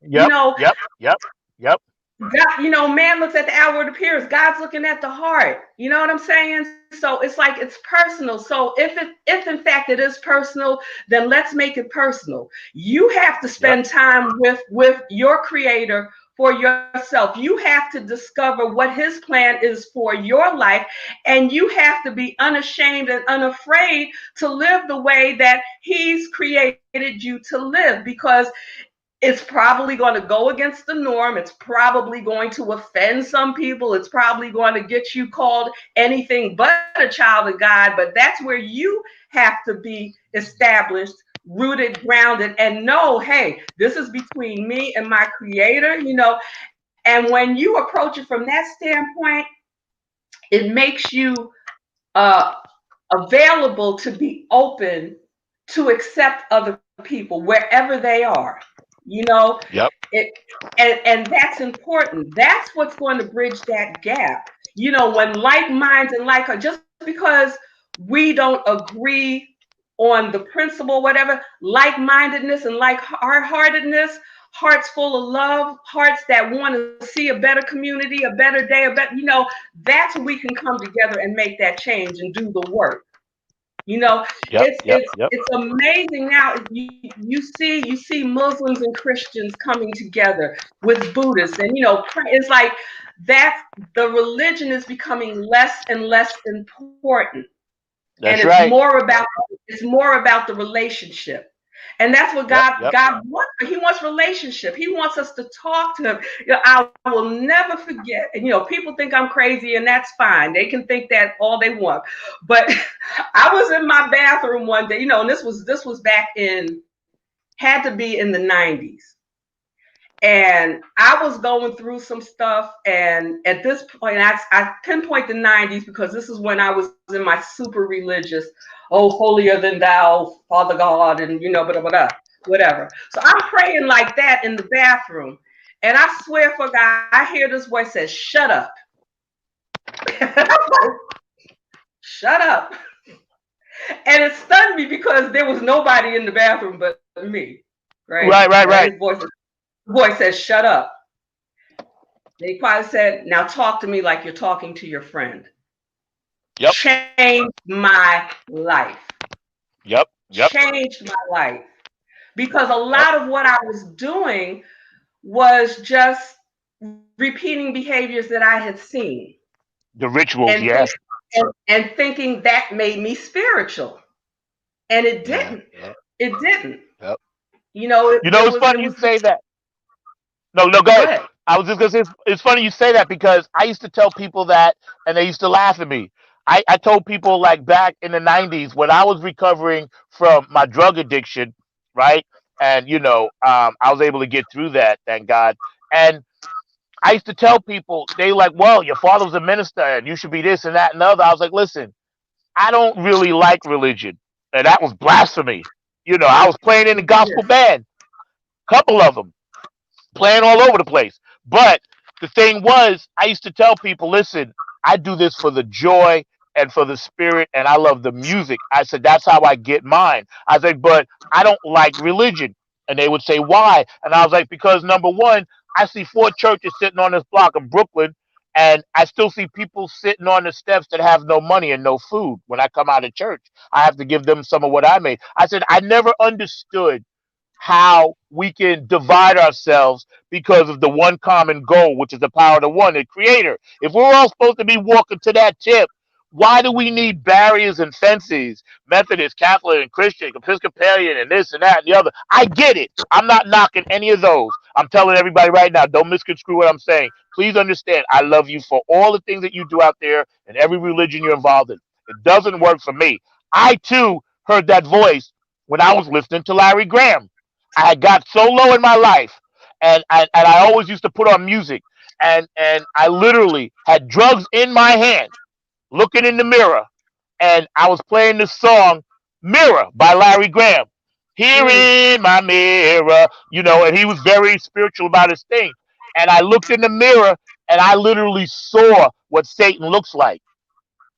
You Yep. know, Yep. Yep. Yep. God, man looks at the outward appearance. God's looking at the heart. You know what I'm saying? So it's like it's personal. So if in fact it is personal, then let's make it personal. You have to Yep. spend time with your creator for yourself. You have to discover what his plan is for your life, and you have to be unashamed and unafraid to live the way that he's created you to live, because it's probably going to go against the norm. It's probably going to offend some people. It's probably going to get you called anything but a child of God. But that's where you have to be established, rooted, grounded, and know, hey, this is between me and my creator, And when you approach it from that standpoint, it makes you uh, available to be open to accept other people wherever they are. You know, Yep. it and that's important. That's what's going to bridge that gap. When like minds and like just because we don't agree on the principle, whatever, like-mindedness and like heartedness, hearts full of love, hearts that want to see a better community, a better day, a better, that's when we can come together and make that change and do the work. You know, Yep. it's Yep. it's Yep. it's amazing now. You see Muslims and Christians coming together with Buddhists, and it's like that. The religion is becoming less and less important, and That's right. it's more about the relationship. And that's what Yep. God Yep. God wants. He wants relationship. He wants us to talk to him. I will never forget. And people think I'm crazy, and that's fine. They can think that all they want. But I was in my bathroom one day, and this was back in, had to be in the 90s. And I was going through some stuff. And at this point, I pinpoint the 90s because this is when I was in my super religious, oh, holier than thou, Father God, and blah, blah, blah, whatever. So I'm praying like that in the bathroom. And I swear for God, I hear this voice says, shut up. Shut up. And it stunned me because there was nobody in the bathroom but me. Right? Right. Right. And Right. his voice says, shut up. They probably said, now talk to me like you're talking to your friend. Yep. Changed my life. Yep. Yep. Changed my life. Because a Yep. lot of what I was doing was just repeating behaviors that I had seen. The rituals. And, Yes. and thinking that made me spiritual. And it Yeah. didn't. Yeah. It didn't. Yep. It It's funny you was say that. No, no, go go ahead. ahead. I was just gonna say it's funny you say that because I used to tell people that, and they used to laugh at me. I told people like back in the '90s when I was recovering from my drug addiction, right? And I was able to get through that, thank God. And I used to tell people they like, well, your father was a minister, and you should be this and that and the other. I was like, listen, I don't really like religion, and that was blasphemy. I was playing in the gospel band, couple of them playing all over the place. But the thing was, I used to tell people, listen, I do this for the joy and for the spirit, and I love the music. I said, that's how I get mine. I said, but I don't like religion. And they would say, why? And I was like, because number one, I see four churches sitting on this block of Brooklyn, And I still see people sitting on the steps that have no money and no food. When I come out of church, I have to give them some of what I made. I said, I never understood how we can divide ourselves because of the one common goal, which is the power of the one, the creator. If we're all supposed to be walking to that tip, why do we need barriers and fences? Methodist, Catholic, and Christian, Episcopalian, and this and that and the other. I get it. I'm not knocking any of those. I'm telling everybody right now, don't misconstrue what I'm saying. Please understand, I love you for all the things that you do out there and every religion you're involved in. It doesn't work for me. I too heard that voice when I was listening to Larry Graham. I had got so low in my life, and I always used to put on music, and I literally had drugs in my hand, looking in the mirror, and I was playing the song "Mirror" by Larry Graham. Here Mm, in my mirror, and he was very spiritual about his thing. And I looked in the mirror, and I literally saw what Satan looks like.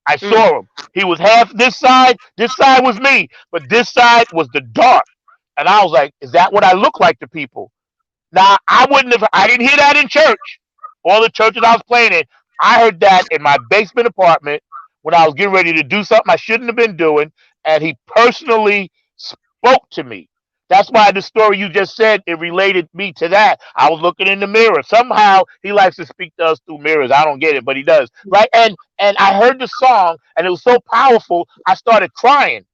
I mm, saw him. He was half this side was me, but this side was the dark. And I was like, is that what I look like to people? Now, I didn't hear that in church. All the churches I was playing in, I heard that in my basement apartment when I was getting ready to do something I shouldn't have been doing. And he personally spoke to me. That's why the story you just said, it related me to that. I was looking in the mirror. Somehow he likes to speak to us through mirrors. I don't get it, but he does. Right? And I heard the song and it was so powerful, I started crying.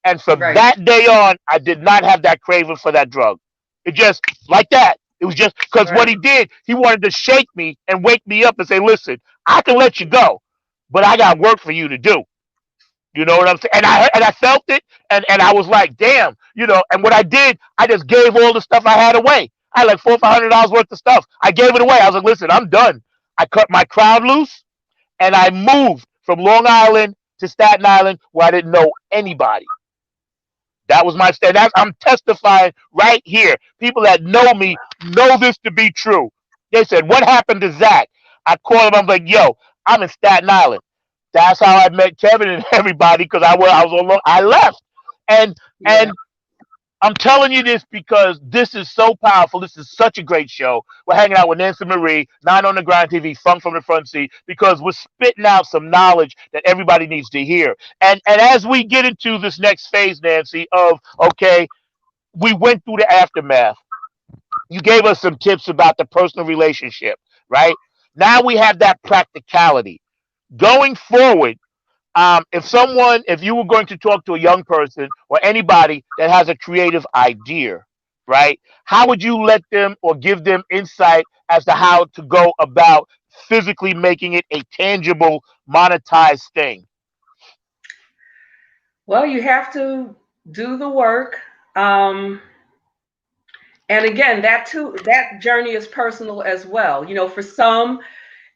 And from right, that day on, I did not have that craving for that drug. It just like that. It was just because what right, he did, he wanted to shake me and wake me up and say, listen, I can let you go, but I got work for you to do. You know what I'm saying? And I felt it, and I was like, damn, And what I did, I just gave all the stuff I had away. I had like $400 or $500 worth of stuff. I gave it away. I was like, listen, I'm done. I cut my crowd loose, and I moved from Long Island to Staten Island, where I didn't know anybody. That was my stand. I'm testifying right here. People that know me know this to be true. They said, "What happened to Zach?" I called him. I'm like, "Yo, I'm in Staten Island." That's how I met Kevin and everybody because I was on. I left, and yeah. and I'm telling you this because this is so powerful. This is such a great show. We're hanging out with Nancy Marie, Nine on the Grind TV, Funk from the Front Seat, because we're spitting out some knowledge that everybody needs to hear. And as we get into this next phase, Nancy, of okay, we went through the aftermath. You gave us some tips about the personal relationship, right? Now we have that practicality. Going forward, if you were going to talk to a young person or anybody that has a creative idea, right? How would you let them or give them insight as to how to go about physically making it a tangible, monetized thing? Well, you have to do the work. Um, and again, that too, that journey is personal as well. For some,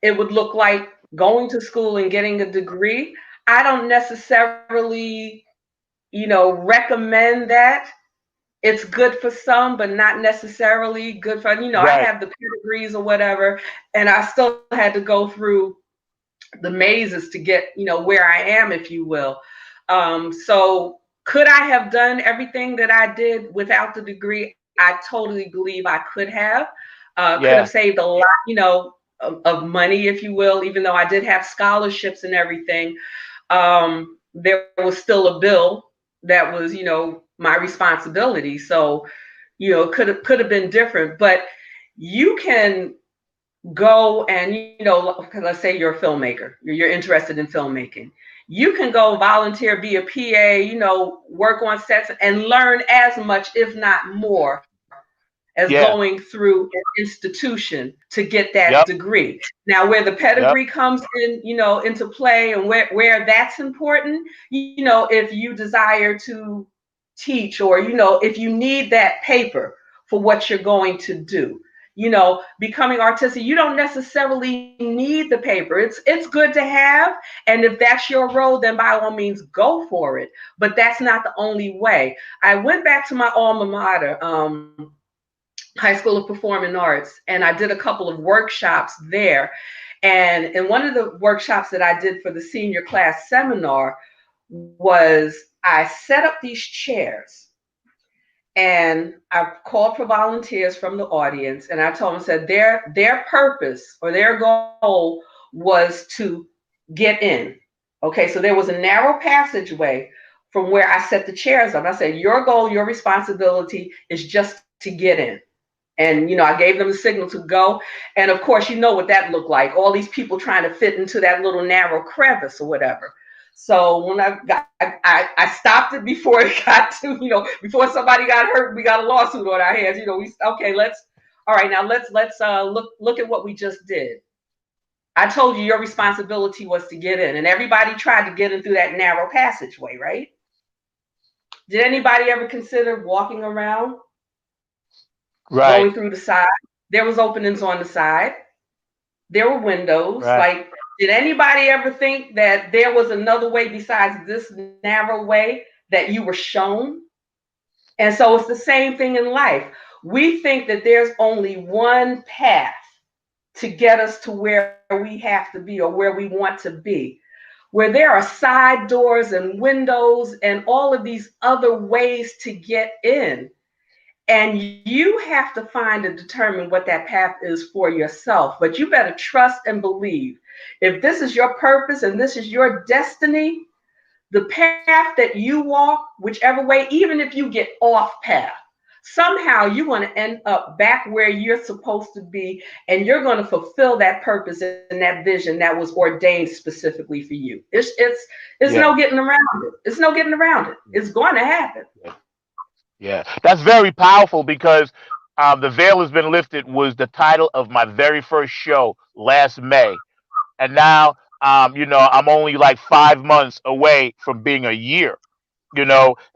it would look like going to school and getting a degree. I don't necessarily, recommend that. It's good for some, but not necessarily good for, I Right. have the pedigrees or whatever, and I still had to go through the mazes to get, where I am, if you will. So could I have done everything that I did without the degree? I totally believe I could have. Could have Yeah. saved a lot, of money, if you will, even though I did have scholarships and everything. There was still a bill that was, my responsibility. So, could have been different. But you can go and, let's say you're a filmmaker, you're interested in filmmaking. You can go volunteer, be a PA, work on sets and learn as much, if not more, as Yeah. going through an institution to get that Yep. degree. Now, where the Yep. pedigree comes in, into play, and where that's important, if you desire to teach, or, if you need that paper for what you're going to do. Becoming artistic, you don't necessarily need the paper. It's good to have, and if that's your role, then by all means go for it. But that's not the only way. I went back to my alma mater, High School of Performing Arts, and I did a couple of workshops there. And in one of the workshops that I did for the senior class seminar was I set up these chairs, and I called for volunteers from the audience, and I told them, said their purpose or their goal was to get in. Okay, so there was a narrow passageway from where I set the chairs up. I said, your goal, your responsibility is just to get in. And, I gave them the signal to go. And of course, you know what that looked like. All these people trying to fit into that little narrow crevice or whatever. So when I stopped it before it got to, before somebody got hurt, we got a lawsuit on our hands. All right, now let's look at what we just did. I told you your responsibility was to get in, and everybody tried to get in through that narrow passageway, right? Did anybody ever consider walking around? Right. Going through the side? There was openings on the side. There were windows. Right. Like, did anybody ever think that there was another way besides this narrow way that you were shown? And so it's the same thing in life. We think that there's only one path to get us to where we have to be or where we want to be, where there are side doors and windows and all of these other ways to get in. And you have to find and determine what that path is for yourself. But you better trust and believe. If this is your purpose and this is your destiny, the path that you walk, whichever way, even if you get off path, somehow you're going to end up back where you're supposed to be, and you're going to fulfill that purpose and that vision that was ordained specifically for you. It's no getting around it. It's no getting around it. It's going to happen. Yeah, that's very powerful because The Veil Has Been Lifted was the title of my very first show last May. And now, I'm only like 5 months away from being a year. And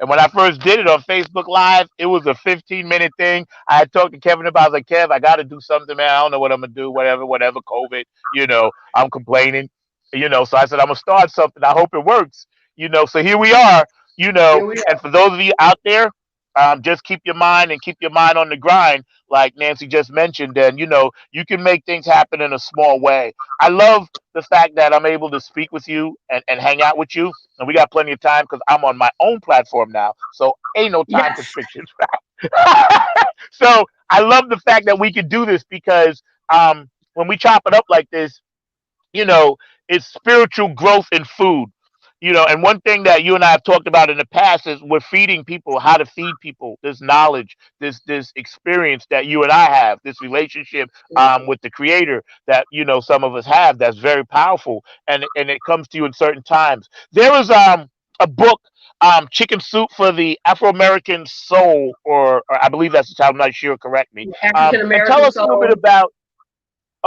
when I first did it on Facebook Live, it was a 15-minute thing. I had talked to Kevin about it. I was like, Kev, I got to do something, man. I don't know what I'm going to do, whatever, COVID, I'm complaining, so I said, I'm going to start something. I hope it works, so here we are, and for those of you out there, just keep your mind on the grind, like Nancy just mentioned, and, you can make things happen in a small way. I love the fact that I'm able to speak with you and hang out with you. And we got plenty of time because I'm on my own platform now. So ain't no time constrictions. So I love the fact that we can do this because when we chop it up like this, it's spiritual growth in food. And one thing that you and I have talked about in the past is we're feeding people how to feed people this knowledge, this experience that you and I have, this relationship with the creator that, some of us have that's very powerful. And it comes to you in certain times. There was a book, Chicken Soup for the Afro-American Soul, or I believe that's the title, I'm not sure, correct me. African And tell American us a little bit soul. about,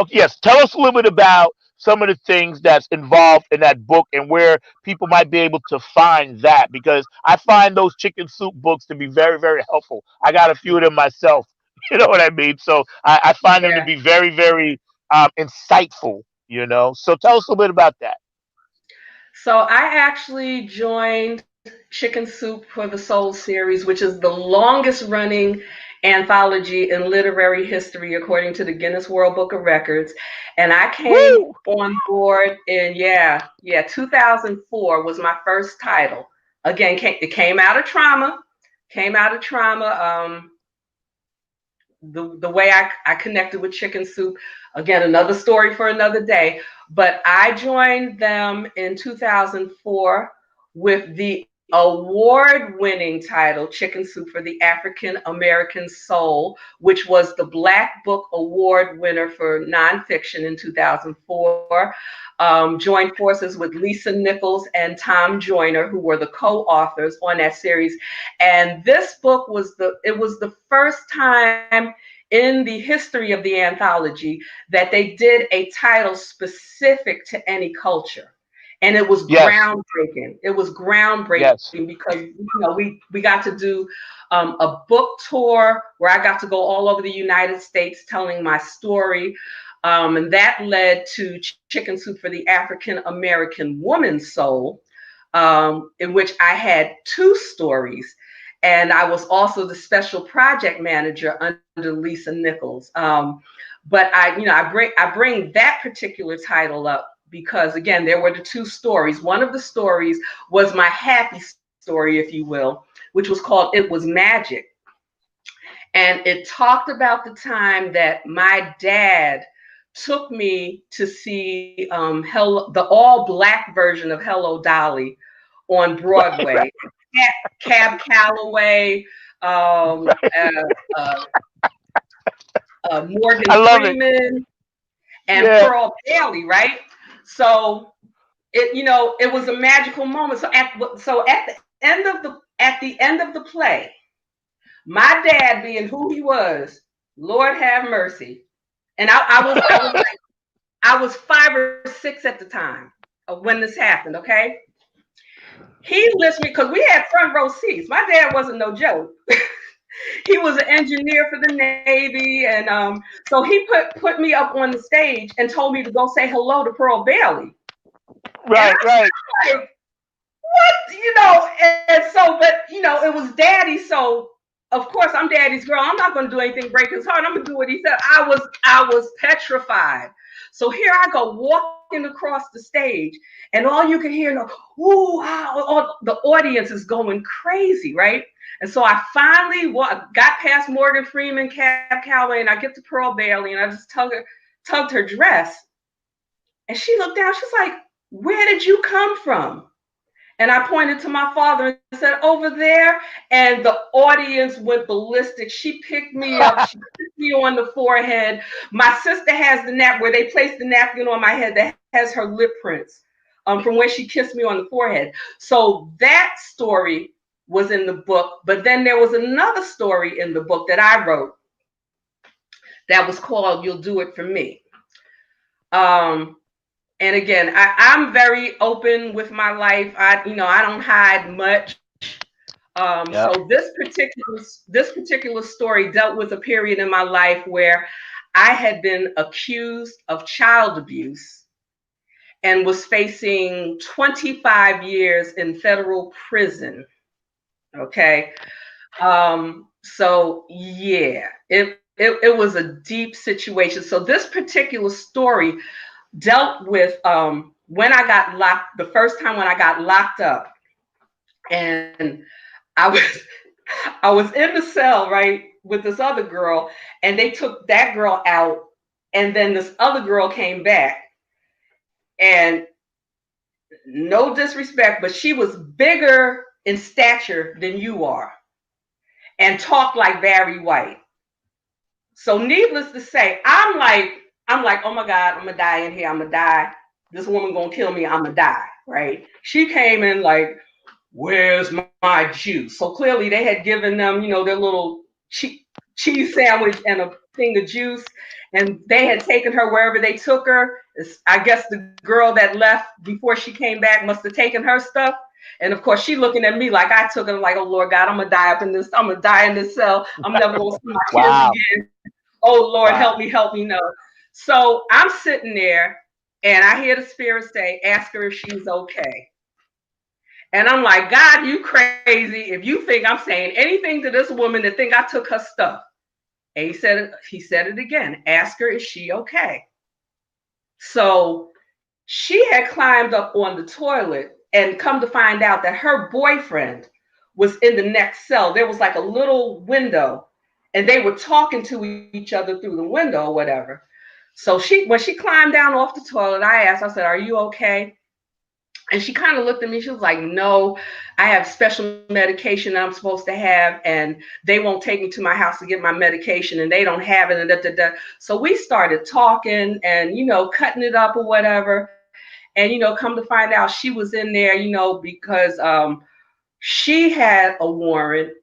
yes, tell us a little bit about some of the things that's involved in that book and where people might be able to find that, because I find those chicken soup books to be very, very helpful. I got a few of them myself. You know what I mean? So I find them to Yeah. be very, very insightful, So tell us a little bit about that. So I actually joined Chicken Soup for the Soul series, which is the longest running anthology in literary history, according to the Guinness World Book of Records. And I came on board in, 2004 was my first title. Again, it came out of trauma, the way I connected with Chicken Soup. Again, another story for another day. But I joined them in 2004 with the award-winning title, Chicken Soup for the African American Soul, which was the Black Book Award winner for nonfiction in 2004. Joined forces with Lisa Nichols and Tom Joyner, who were the co-authors on that series. And this book was the first time in the history of the anthology that they did a title specific to any culture. And it was groundbreaking. It was groundbreaking because we got to do a book tour where I got to go all over the United States telling my story. And that led to Chicken Soup for the African American Woman's Soul, in which I had 2 stories. And I was also the special project manager under Lisa Nichols. But I bring that particular title up because, again, there were the 2 stories. One of the stories was my happy story, if you will, which was called It Was Magic. And it talked about the time that my dad took me to see the all black version of Hello Dolly on Broadway. Cab Calloway, um, uh, Morgan I love it. Freeman, and Yeah. Pearl Bailey, right? So it was a magical moment. So at the end of the play, my dad being who he was, Lord have mercy, and I was 5 or 6 at the time of when this happened. Okay, he listened because we had front row seats. My dad wasn't no joke. He was an engineer for the Navy, and so he put me up on the stage and told me to go say hello to Pearl Bailey. Right, right. Like, what? And so, but it was Daddy, so of course I'm Daddy's girl. I'm not going to do anything break his heart. I'm going to do what he said. I was petrified. So here I go walking across the stage, and all you can hear, ooh, wow, the audience is going crazy, right? And so I finally got past Morgan Freeman, Cab Calloway, and I get to Pearl Bailey, and I just tugged her dress, and she looked down. She's like, "Where did you come from?" And I pointed to my father and said, "Over there." And the audience went ballistic. She picked me up. She picked me on the forehead. My sister has the where they placed the napkin on my head that has her lip prints from where she kissed me on the forehead. So that story was in the book. But then there was another story in the book that I wrote that was called "You'll Do It For Me." And again, I'm very open with my life. I don't hide much. So this particular story dealt with a period in my life where I had been accused of child abuse and was facing 25 years in federal prison. Okay. So yeah, it was a deep situation. So this particular story dealt with when I got locked, the first time when I got locked up, and I was in the cell, right, with this other girl, and they took that girl out, and then this other girl came back, and no disrespect, but she was bigger in stature than you are and talked like Barry White. So needless to say, I'm like, oh my God, I'm gonna die in here. I'm gonna die. This woman gonna kill me. I'm gonna die, right? She came in like, where's my juice? So clearly they had given them, their little cheese sandwich and a thing of juice, and they had taken her wherever they took her. I guess the girl that left before she came back must have taken her stuff. And of course, she looking at me like I took her, like, oh Lord God, I'm gonna die in this cell. I'm never gonna see my Wow. kids again. Oh Lord, Wow. help me, no. So I'm sitting there and I hear the spirit say, ask her if she's okay. And I'm like, God, you crazy if you think I'm saying anything to this woman that think I took her stuff. And he said it again, ask her, is she okay? So she had climbed up on the toilet and come to find out that her boyfriend was in the next cell. There was like a little window and they were talking to each other through the window or whatever. So when she climbed down off the toilet, I said, are you okay? And she kind of looked at me. She was like, no, I have special medication I'm supposed to have, and they won't take me to my house to get my medication, and they don't have it. And So we started talking and, cutting it up or whatever. And, come to find out she was in there, because she had a warrant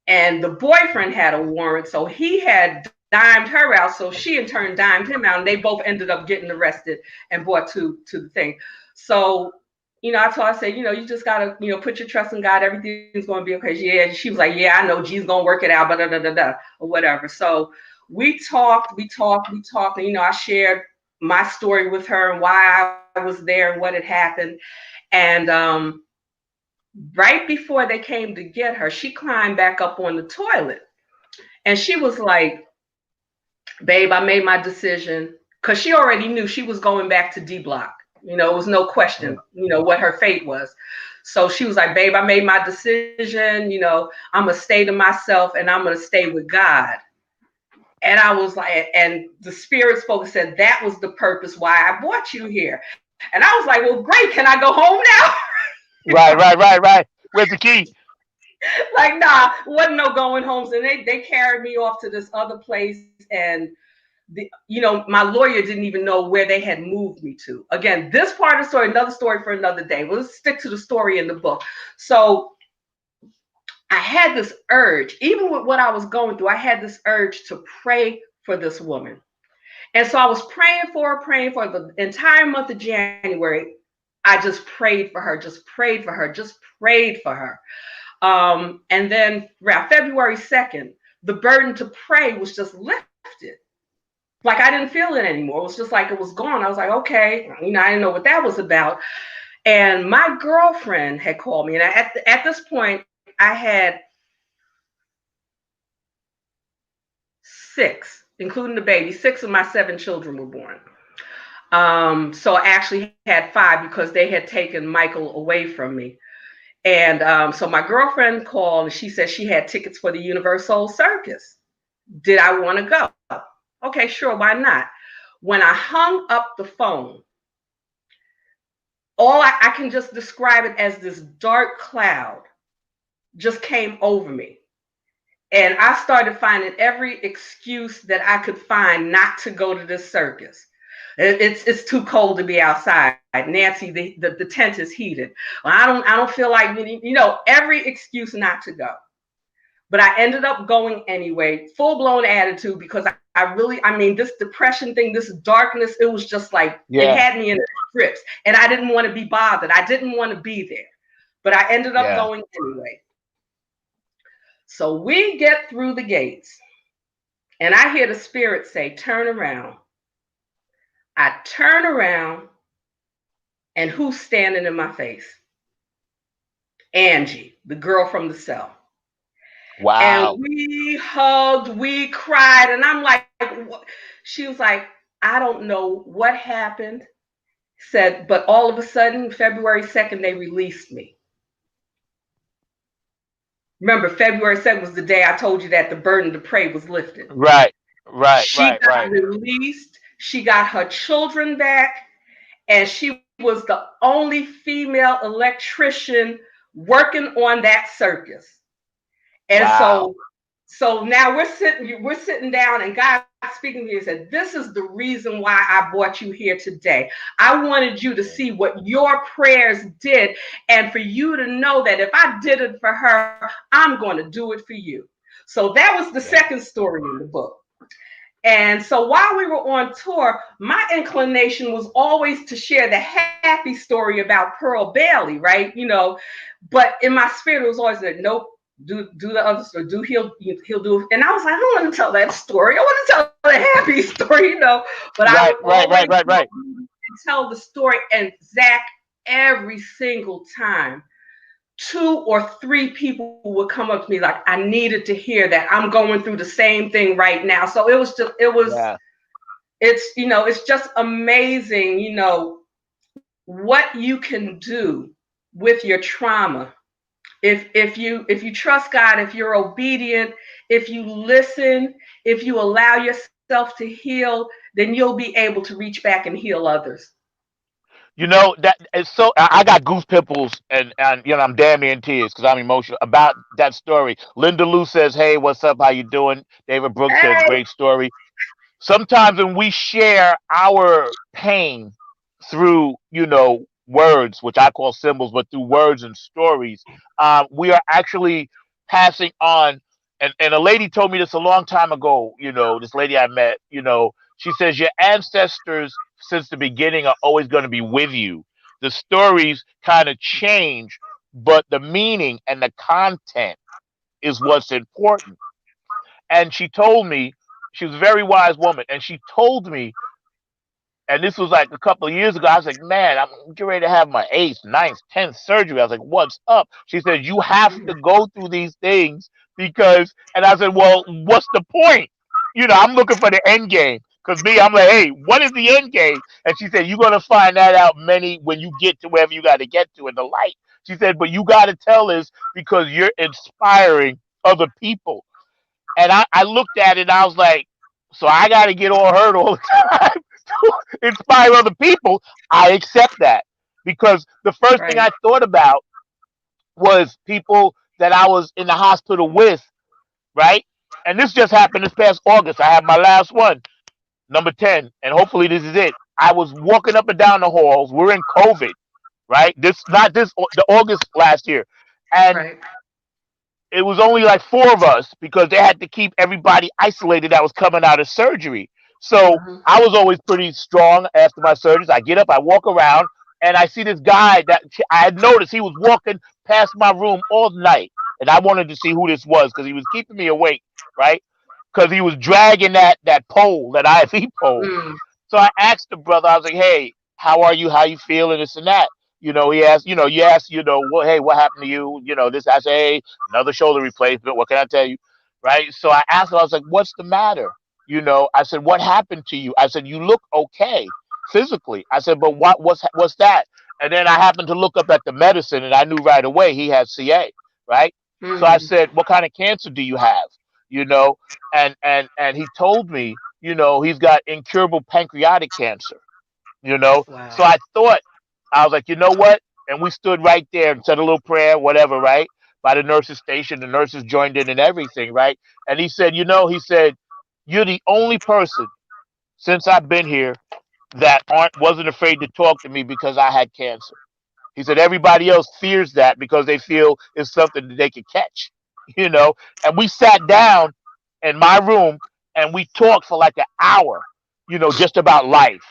and the boyfriend had a warrant. So he had dimed her out. So she in turn dimed him out, and they both ended up getting arrested and brought to the thing. So, I said, you just gotta, put your trust in God. Everything's going to be okay. Yeah. She was like, yeah, I know G's going to work it out, or whatever. So we talked, and, I shared my story with her and why I was there and what had happened. And right before they came to get her, she climbed back up on the toilet and she was like, babe, I made my decision, because she already knew she was going back to D Block. It was no question, what her fate was. So she was like, babe, I made my decision. I'm going to stay to myself and I'm going to stay with God. And I was like, and the spirit spoke and said, that was the purpose why I brought you here. And I was like, well, great. Can I go home now? Right, right, right, right. Where's the key? Like, nah, wasn't no going homes. And they carried me off to this other place. And my lawyer didn't even know where they had moved me to. Again, this part of the story, another story for another day. Well, let's stick to the story in the book. So I had this urge, even with what I was going through, I had this urge to pray for this woman. And so I was praying for the entire month of January. I just prayed for her, just prayed for her, just prayed for her. And then around February 2nd, the burden to pray was just lifted. Like I didn't feel it anymore. It was just like it was gone. I was like, okay, I didn't know what that was about. And my girlfriend had called me. And at this point, I had 6, including the baby. 6 of my 7 children were born. So I actually had 5 because they had taken Michael away from me. And so my girlfriend called and she said she had tickets for the Universal Circus. Did I want to go? Okay, sure, why not? When I hung up the phone, I can just describe it as this dark cloud just came over me. And I started finding every excuse that I could find not to go to this circus. It's too cold to be outside. Nancy, the tent is heated. I don't feel like, every excuse not to go. But I ended up going anyway, full-blown attitude, because this depression thing, this darkness, it was just like, It had me in grips. And I didn't want to be bothered. I didn't want to be there. But I ended up going anyway. So we get through the gates. And I hear the spirit say, turn around. I turn around. And who's standing in my face? Angie, the girl from the cell. Wow. And we hugged, we cried, and I'm like, what? She was like, I don't know what happened. Said, but all of a sudden, February 2nd, they released me. Remember, February 2nd was the day I told you that the burden to pray was lifted. Right, right, she got released. She got her children back, and she was the only female electrician working on that circus. And so now we're sitting down, and God speaking to you and said, this is the reason why I brought you here today. I wanted you to see what your prayers did, and for you to know that if I did it for her, I'm going to do it for you. So that was the second story in the book. And so while we were on tour, my inclination was always to share the happy story about Pearl Bailey, right? But in my spirit, it was always like, nope. Do the other story. He'll do it. And I was like, I don't want to tell that story. I want to tell the happy story, But I would always tell the story. And Zach, every single time, 2 or 3 people would come up to me like, I needed to hear that. I'm going through the same thing right now. So it's just amazing, what you can do with your trauma. If you trust God, if you're obedient, if you listen, if you allow yourself to heal, then you'll be able to reach back and heal others. That is so. I got goose pimples, and I'm damn near in tears because I'm emotional about that story. Linda Lou says, "Hey, what's up? How you doing?" David Brooks says, "Great story." Sometimes when we share our pain through, words, which I call symbols, but through words and stories, we are actually passing on. And a lady told me this a long time ago, this lady I met, she says, your ancestors since the beginning are always going to be with you. The stories kind of change, but the meaning and the content is what's important. And she told me, she was a very wise woman, and she told me, and this was like a couple of years ago. I was like, man, I'm getting ready to have my 8th, 9th, 10th surgery. I was like, what's up? She said, you have to go through these things and I said, well, what's the point? I'm looking for the end game. Because I'm like, hey, what is the end game? And she said, you're going to find that out when you get to wherever you got to get to in the light. She said, but you got to tell this because you're inspiring other people. And I looked at it and I was like, So I got to get all hurt all the time to inspire other people. I accept that because the first thing Right. I thought about was people that I was in the hospital with, right? And this just happened this past August. I had my last one, number 10, and hopefully this is it. I was walking up and down the halls. We're in COVID, right? This not this the August last year, and Right. it was only like four of us because they had to keep everybody isolated that was coming out of surgery. So Mhm. I was always pretty strong after my surgeries. I get up, I walk around, and I see this guy that I had noticed he was walking past my room all night, and I wanted to see who this was because he was keeping me awake, right? Because he was dragging that pole, that IV pole. Mm. So I asked the brother, I was like, hey, how are you? How you feeling? This and that. He asked, you asked, well, hey, what happened to you? This. I say, hey, another shoulder replacement. What can I tell you? Right. So I asked him, I was like, what's the matter? I said, what happened to you? I said, you look okay physically. I said, but what's that? And then I happened to look up at the medicine and I knew right away he had CA. Right. So I Mm. said, what kind of cancer do you have? You know, and he told me, he's got incurable pancreatic cancer, So Wow. I thought, I was like, you know what? And we stood right there and said a little prayer, whatever, right? By the nurse's station. The nurses joined in and everything, right? And he said, you're the only person since I've been here that wasn't afraid to talk to me because I had cancer. He said everybody else fears that because they feel it's something that they could catch, you know. And we sat down in my room and we talked for like an hour, just about life,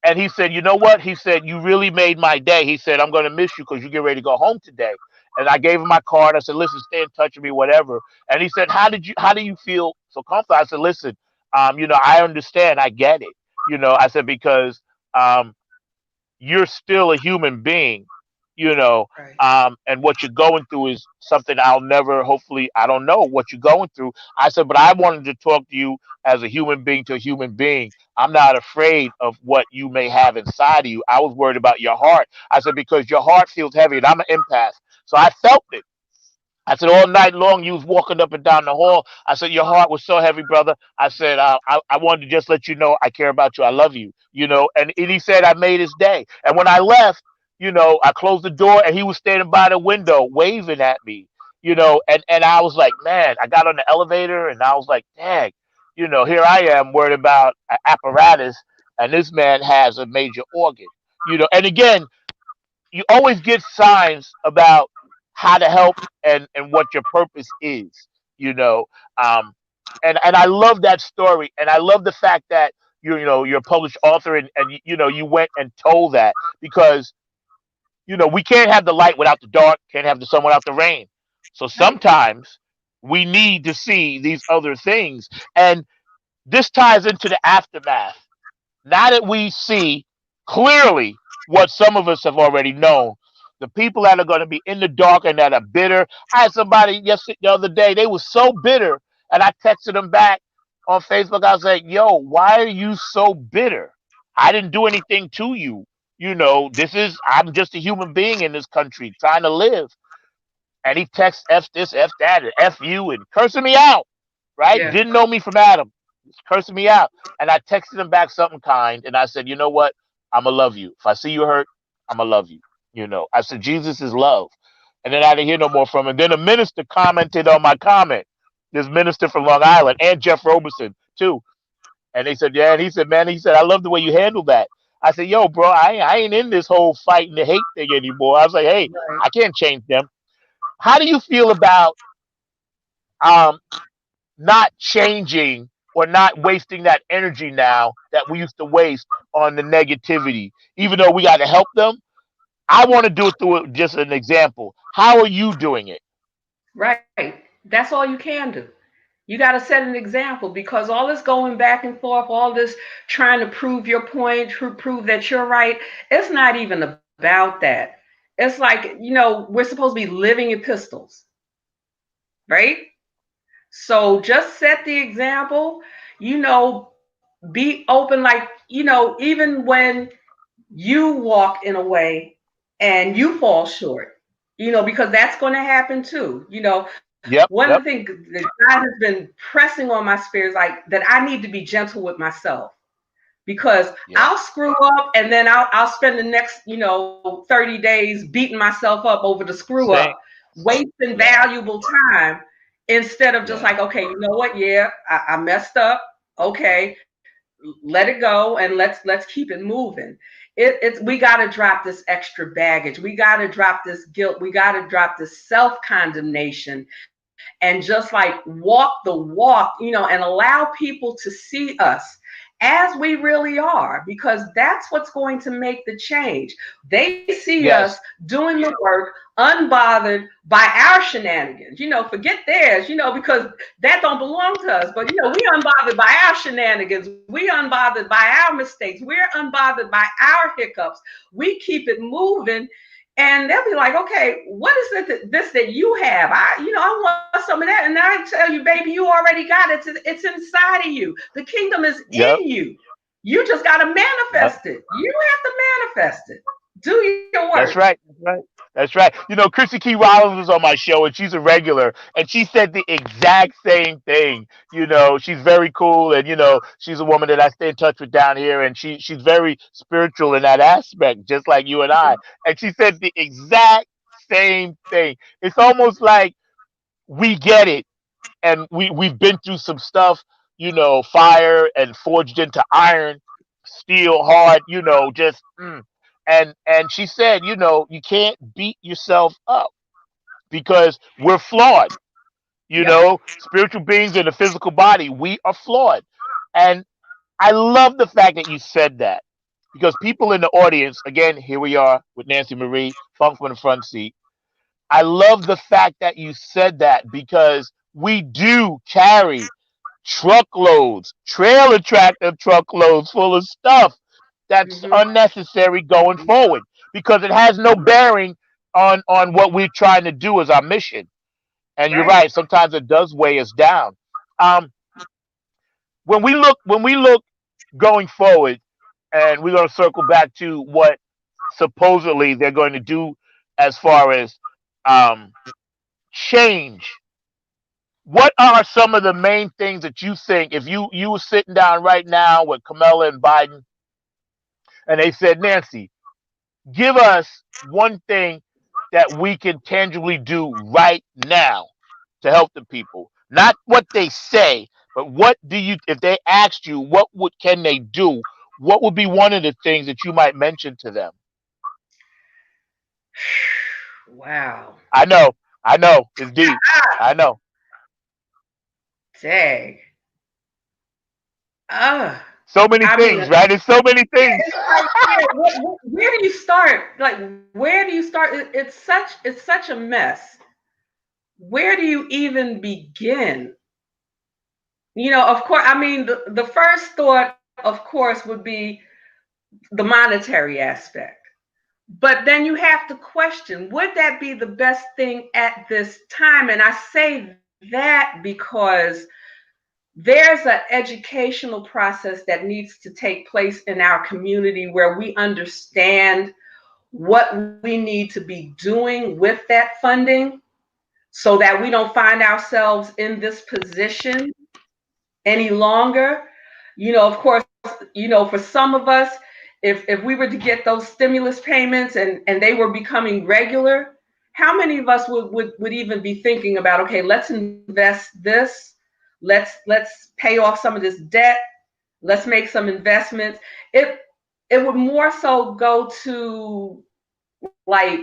And he said, you know what? He said, you really made my day. He said, I'm going to miss you because you get ready to go home today. And I gave him my card. I said, listen, stay in touch with me, whatever. And he said, how do you feel so comfortable? I said, listen, I understand. I get it. I said, because, you're still a human being, you know, Right. and what you're going through is something I'll never, hopefully, I don't know what you're going through. I said, but I wanted to talk to you as a human being to a human being. I'm not afraid of what you may have inside of you. I was worried about your heart. I said, because your heart feels heavy and I'm an empath. So I felt it. I said, all night long, you was walking up and down the hall. I said, your heart was so heavy, brother. I said, I wanted to just let you know I care about you. I love you, and he said, I made his day. And when I left, I closed the door and he was standing by the window waving at me, and I was like, man, I got on the elevator and I was like, dang, here I am worried about an apparatus and this man has a major organ, and again, you always get signs about how to help and what your purpose is, you know. Um, and I love that story, and I love the fact that you're a published author, and you went and told that because we can't have the light without the dark, can't have the sun without the rain. So Right. sometimes we need to see these other things, and this ties into the aftermath. Now that we see clearly what some of us have already known, the people that are going to be in the dark and that are bitter. I had somebody yesterday, the other day, they were so bitter, and I texted them back on Facebook. I was like, yo, why are you so bitter? I didn't do anything to you. I'm just a human being in this country trying to live. And he texts F this, F that, and F you, and cursing me out, right? Yeah. Didn't know me from Adam. He's cursing me out. And I texted him back something kind, and I said, you know what? I'm going to love you. If I see you hurt, I'm going to love you. I said, Jesus is love. And then I didn't hear no more from him. Then a minister commented on my comment. This minister from Long Island and Jeff Roberson, too. And they said, yeah. And he said, man, I love the way you handled that. I said, yo, bro, I ain't in this whole fight and the hate thing anymore. I was like, hey, Right. I can't change them. How do you feel about um, not changing or not wasting that energy now that we used to waste on the negativity, even though we got to help them? I want to do it through just an example. How are you doing it? Right. That's all you can do. You got to set an example because all this going back and forth, all this trying to prove your point, prove that you're right, it's not even about that. It's like, we're supposed to be living epistles, right? So just set the example, be open, like, even when you walk in a way and you fall short, because that's going to happen too. Yep. One of Yep. the things that God has been pressing on my spirit is like that I need to be gentle with myself, because Yeah. I'll screw up and then I'll spend the next 30 days beating myself up over the screw Same. up, wasting Yeah. valuable time, instead of just Yeah. like, okay, you know what? Yeah, I messed up. Okay, let it go and let's keep it moving. It's we got to drop this extra baggage. We got to drop this guilt. We got to drop this self-condemnation and just like walk the walk, and allow people to see us as we really are, because that's what's going to make the change. They see us Yes. doing the work unbothered by our shenanigans, forget theirs, because that don't belong to us. But we unbothered by our shenanigans, we unbothered by our mistakes, we're unbothered by our hiccups. We keep it moving. And they'll be like, okay, what is it that you have? I want some of that. And I tell you, baby, you already got it. It's inside of you. The kingdom is Yep. in you. You just got to Yep. manifest it. You have to manifest it. Do your That's work. right. That's right. That's right. Chrissy Key Rollins was on my show, and she's a regular, and she said the exact same thing. She's very cool, and she's a woman that I stay in touch with down here, and she's very spiritual in that aspect, just like you and I. And she said the exact same thing. It's almost like we get it, and we've been through some stuff, fire and forged into iron, steel hard, just. And she said, you can't beat yourself up because we're flawed. Yep. Spiritual beings in a physical body, we are flawed. And I love the fact that you said that, because people in the audience, again, here we are with Nancy Marie, Funk from the front seat. I love the fact that you said that, because we do carry truckloads, trailer tractor truckloads full of stuff that's Mm-hmm. unnecessary going forward, because it has no bearing on what we're trying to do as our mission. And you're Right. right, sometimes it does weigh us down. Um, when we look going forward, and we're going to circle back to what supposedly they're going to do as far as um, change. What are some of the main things that you think, if you were sitting down right now with Kamala and Biden, and they said, Nancy, give us one thing that we can tangibly do right now to help the people? Not what they say, but what do you, if they asked you, what can they do? What would be one of the things that you might mention to them? Wow. I know, it's deep. I know. Dang. Uh, So many I mean, things, right? It's so many things. it's like, where do you start? Like, where do you start? It's such a mess. Where do you even begin? Of course, I mean, the first thought, of course, would be the monetary aspect. But then you have to question, would that be the best thing at this time? And I say that because there's an educational process that needs to take place in our community where we understand what we need to be doing with that funding, so that we don't find ourselves in this position any longer. Of course, for some of us, if we were to get those stimulus payments and they were becoming regular, how many of us would even be thinking about, okay, let's invest this, let's pay off some of this debt, let's make some investments. It would more so go to like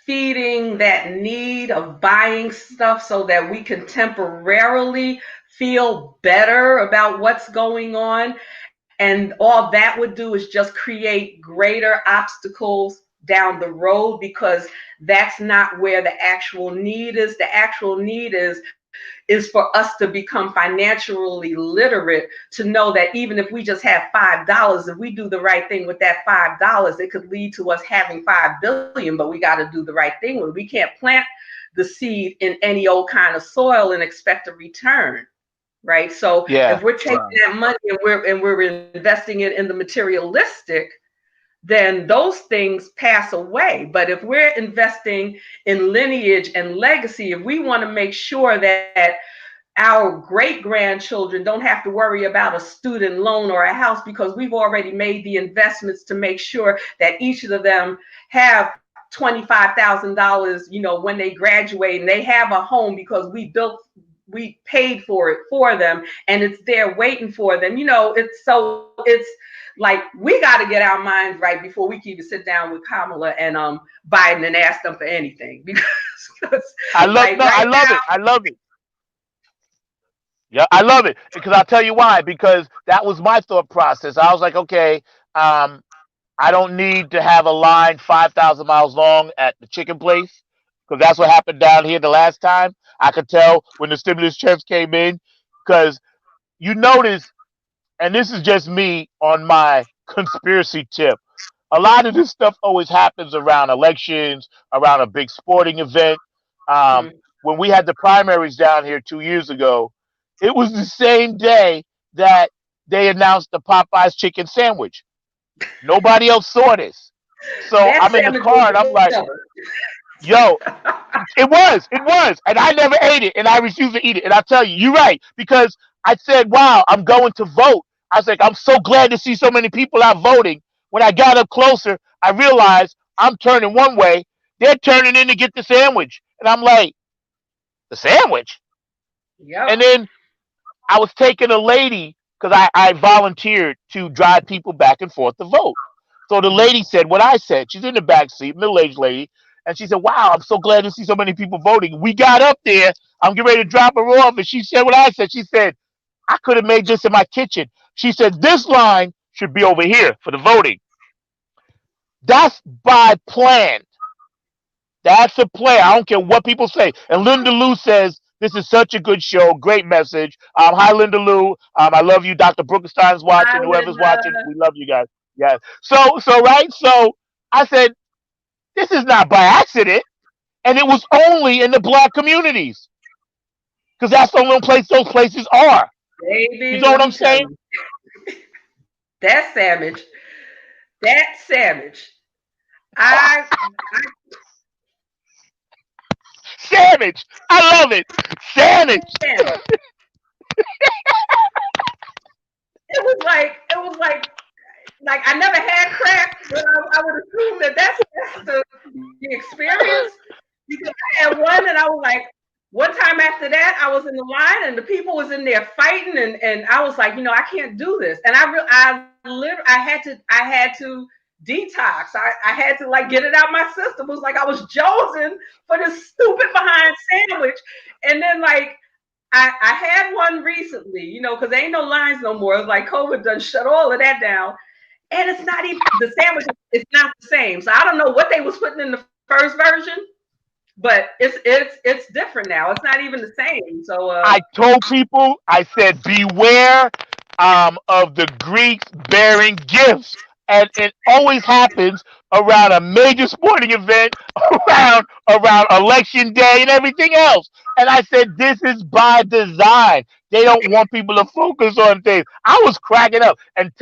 feeding that need of buying stuff so that we can temporarily feel better about what's going on. And all that would do is just create greater obstacles down the road, because that's not where the actual need is. The actual need is for us to become financially literate, to know that even if we just have $5, if we do the right thing with that $5, it could lead to us having 5 billion, but we got to do the right thing. We can't plant the seed in any old kind of soil and expect a return. Right. So Yeah. if we're taking that money and we're investing it in the materialistic, then those things pass away. But if we're investing in lineage and legacy, if we want to make sure that our great grandchildren don't have to worry about a student loan or a house, because we've already made the investments to make sure that each of them have $25,000, when they graduate, and they have a home because we paid for it for them, and it's there waiting for them. It's like we got to get our minds right before we can even sit down with Kamala and Biden and ask them for anything. Because I love like no, I right love now, it. I love it. Yeah, I love it because I'll tell you why. Because that was my thought process. I was like, okay, um, I don't need to have a line 5,000 miles long at the chicken place because that's what happened down here the last time. I could tell when the stimulus checks came in because you notice, and this is just me on my conspiracy tip. A lot of this stuff always happens around elections, around a big sporting event. Um, mm, when we had the primaries down here 2 years ago, it was the same day that they announced the Popeyes chicken sandwich. Nobody else saw this. So that I'm in the sandwich was car and I'm the like, killer. yo, it was. And I never ate it and I refused to eat it. And I tell you, you're right. Because I said, wow, I'm going to vote. I was like, I'm so glad to see so many people out voting. When I got up closer, I realized I'm turning one way. They're turning in to get the sandwich. And I'm like, the sandwich? And Yep. then I was taking a lady because I volunteered to drive people back and forth to vote. So the Mhm. lady said what I said. She's in the back seat, middle-aged lady, and she said, "Wow, I'm so glad to see so many people voting." We got up there. I'm getting ready to drop her off, and she said what I said. She said, "I could have made this in my kitchen." She said, "This line should be over here for the voting." That's by plan. That's a play. I don't care what people say. And Linda Lou says, this is such a good show. Great message. Hi, Linda Lou. I love you. Dr. Brookenstein's Hi, watching. Whoever's Linda. watching, we love you guys. Yeah. Right. So I said, this is not by accident. And it was only in the black communities because that's the only place those places are. You Baby, know let what me I'm tell saying? you, that sandwich, that sandwich, I, Sandwich. I love it. Sandwich. man, it was like I never had crack, but I would assume that that's the experience, because I had one and I was like, one time after that, I was in the line and the people was in there fighting, and I was like, I can't do this, and I had to detox. I had to like get it out my system. It was like I was jonesing for this stupid behind sandwich, and then like I had one recently, because there ain't no lines no more. It's like COVID done shut all of that down. And it's not even the sandwich, it's not the same. So I don't know what they was putting in the first version, but it's different now. It's not even the same. So I told people, I said, beware of the Greeks bearing gifts. And it always happens around a major sporting event, around election day and everything else. And I said, this is by design. They don't want people to focus on things. I was cracking up. And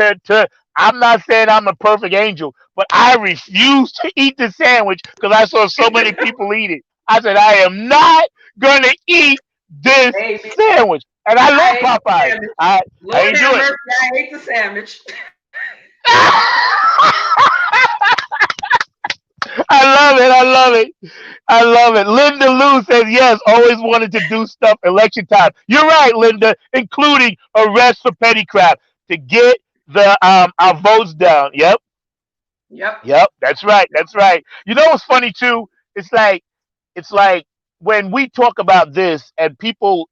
I'm not saying I'm a perfect angel, but I refused to eat the sandwich because I saw so many people eat it. I said, I am not going to eat this baby, sandwich. And I love I ate the Popeyes. sandwich. I Lord ain't do have it. mercy, I ate the sandwich. I love it. I love it. I love it. Linda Lou says yes, always wanted to do stuff election time. You're right, Linda, including arrest for petty crap to get the our votes down. Yep. Yep. Yep, that's right. That's right. You know what's funny too? It's like it's like when we talk about this and people,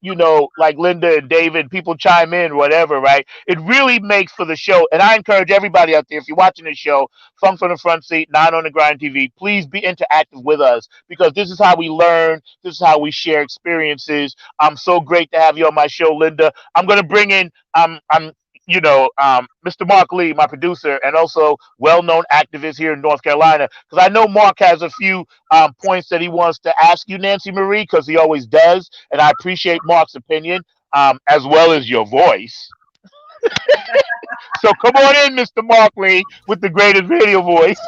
like Linda and David, people chime in, whatever, right? It really makes for the show. And I encourage everybody out there, if you're watching this show, Funk from the Front Seat, Nine on the Grind TV, please be interactive with us because this is how we learn. This is how we share experiences. I'm so great to have you on my show, Linda. I'm gonna bring in Mr. Mark Lee, my producer, and also well-known activist here in North Carolina, because I know Mark has a few points that he wants to ask you, Nancy Marie, because he always does, and I appreciate Mark's opinion as well as your voice. So come on in, Mr. Markley, with the greatest radio voice.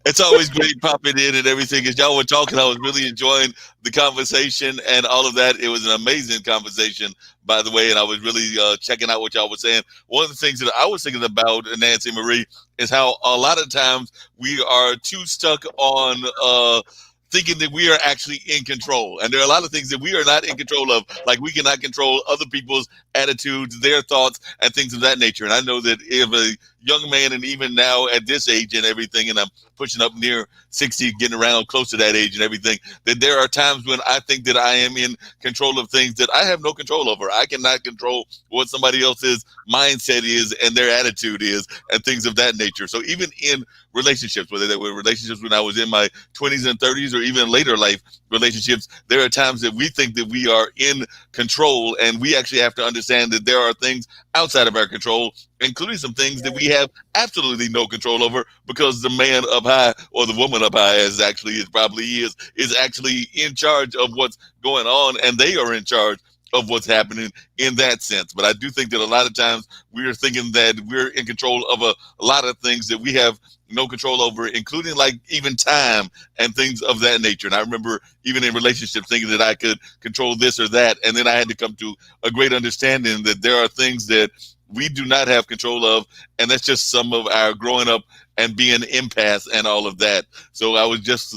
It's always great popping in and everything. As y'all were talking, I was really enjoying the conversation and all of that. It was an amazing conversation, by the way, and I was really checking out what y'all were saying. One of the things that I was thinking about, Nancy Marie, is how a lot of times we are too stuck on thinking that we are actually in control. And there are a lot of things that we are not in control of. Like we cannot control other people's attitudes, their thoughts, and things of that nature. And I know that if a young man, and even now at this age and everything, and I'm pushing up near 60, getting around close to that age and everything, that there are times when I think that I am in control of things that I have no control over. I cannot control what somebody else's mindset is and their attitude is and things of that nature. So even in relationships, whether they were relationships when I was in my 20s and 30s or even later life relationships, there are times that we think that we are in control, and we actually have to understand that there are things outside of our control, including some things that we have absolutely no control over, because the man up high, or the woman up high, as actually it probably is actually in charge of what's going on, and they are in charge of what's happening in that sense. But I do think that a lot of times we are thinking that we're in control of a lot of things that we have no control over, including like even time and things of that nature. And I remember even in relationships thinking that I could control this or that. And then I had to come to a great understanding that there are things that we do not have control of. And that's just some of our growing up and being empaths and all of that. So I was just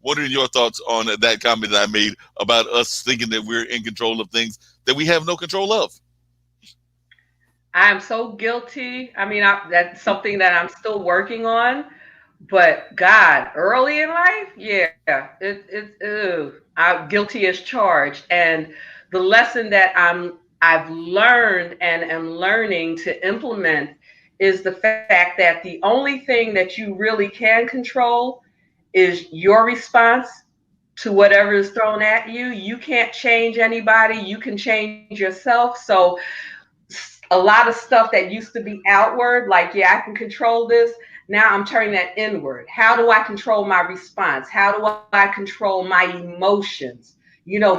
wondering your thoughts on that comment that I made about us thinking that we're in control of things that we have no control of. I'm so guilty. I mean, that's something that I'm still working on. But God, early in life, yeah, I'm guilty as charged. And the lesson that I've learned and am learning to implement is the fact that the only thing that you really can control is your response to whatever is thrown at you. You can't change anybody. You can change yourself. So a lot of stuff that used to be outward, like, yeah, I can control this. Now I'm turning that inward. How do I control my response? How do I control my emotions?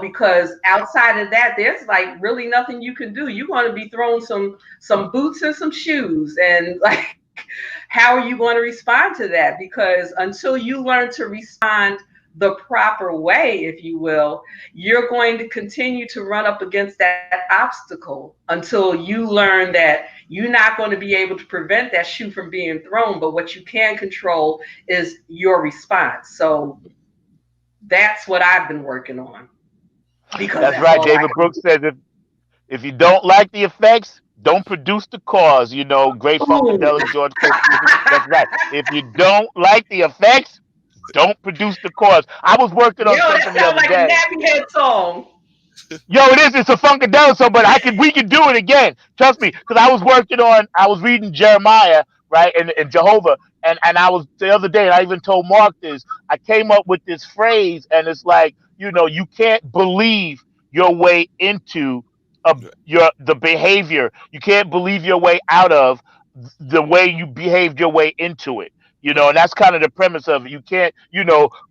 Because outside of that, there's like really nothing you can do. You're going to be throwing some boots and some shoes. And like, how are you going to respond to that? Because until you learn to respond the proper way, if you will, you're going to continue to run up against that obstacle until you learn that you're not going to be able to prevent that shoe from being thrown. But what you can control is your response. So that's what I've been working on. Because That's right. David Brooks says if you don't like the effects, don't produce the cause. Great Funkadelic George Coates music. That's right. If you don't like the effects, don't produce the cause. I was working on something the other like day. A Nappy Head song. Yo, it is. It's a Funkadelic song, but we can do it again. Trust me, because I was reading Jeremiah, right, and Jehovah, and I was the other day, and I even told Mark this. I came up with this phrase, and it's like, you can't believe your way into the behavior. You can't believe your way out of the way you behaved your way into it. And that's kind of the premise of it. You can't,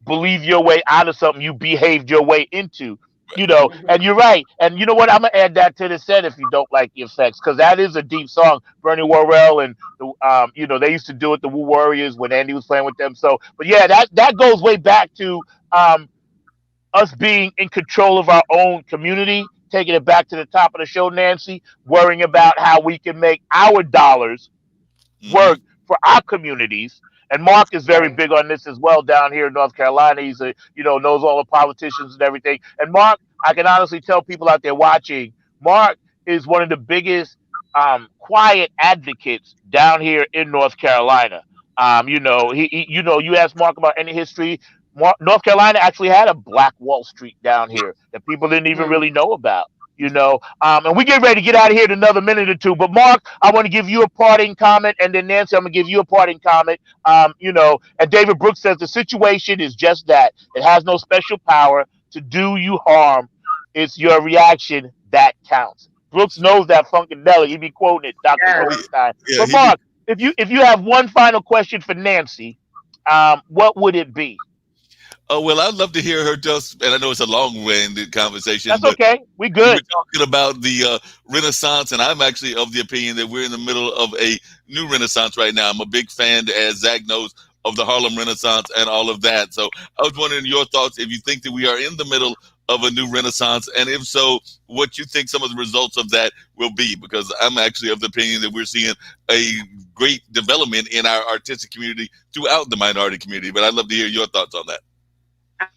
believe your way out of something you behaved your way into. And you're right. And you know what? I'm gonna add that to the set if you don't like the effects, because that is a deep song. Bernie Worrell and they used to do it, the Woo Warriors, when Andy was playing with them. So, but yeah, that goes way back to us being in control of our own community, taking it back to the top of the show, Nancy, worrying about how we can make our dollars work for our communities. And Mark is very big on this as well down here in North Carolina. He's knows all the politicians and everything. And Mark, I can honestly tell people out there watching, Mark is one of the biggest quiet advocates down here in North Carolina. You ask Mark about any history. North Carolina actually had a Black Wall Street down here that people didn't even really know about. And we get ready to get out of here in another minute or two. But Mark, I want to give you a parting comment, and then Nancy, I'm gonna give you a parting comment. And David Brooks says the situation is just that. It has no special power to do you harm. It's your reaction that counts. Brooks knows that Funkadelic. He be quoting it, Dr. Rosenstein. But Mark, if you have one final question for Nancy, what would it be? Oh well, I'd love to hear her just, and I know it's a long-winded conversation, That's but okay. We you were good. talking about the Renaissance, and I'm actually of the opinion that we're in the middle of a new Renaissance right now. I'm a big fan, as Zach knows, of the Harlem Renaissance and all of that. So I was wondering your thoughts if you think that we are in the middle of a new Renaissance, and if so, what you think some of the results of that will be. Because I'm actually of the opinion that we're seeing a great development in our artistic community throughout the minority community. But I'd love to hear your thoughts on that.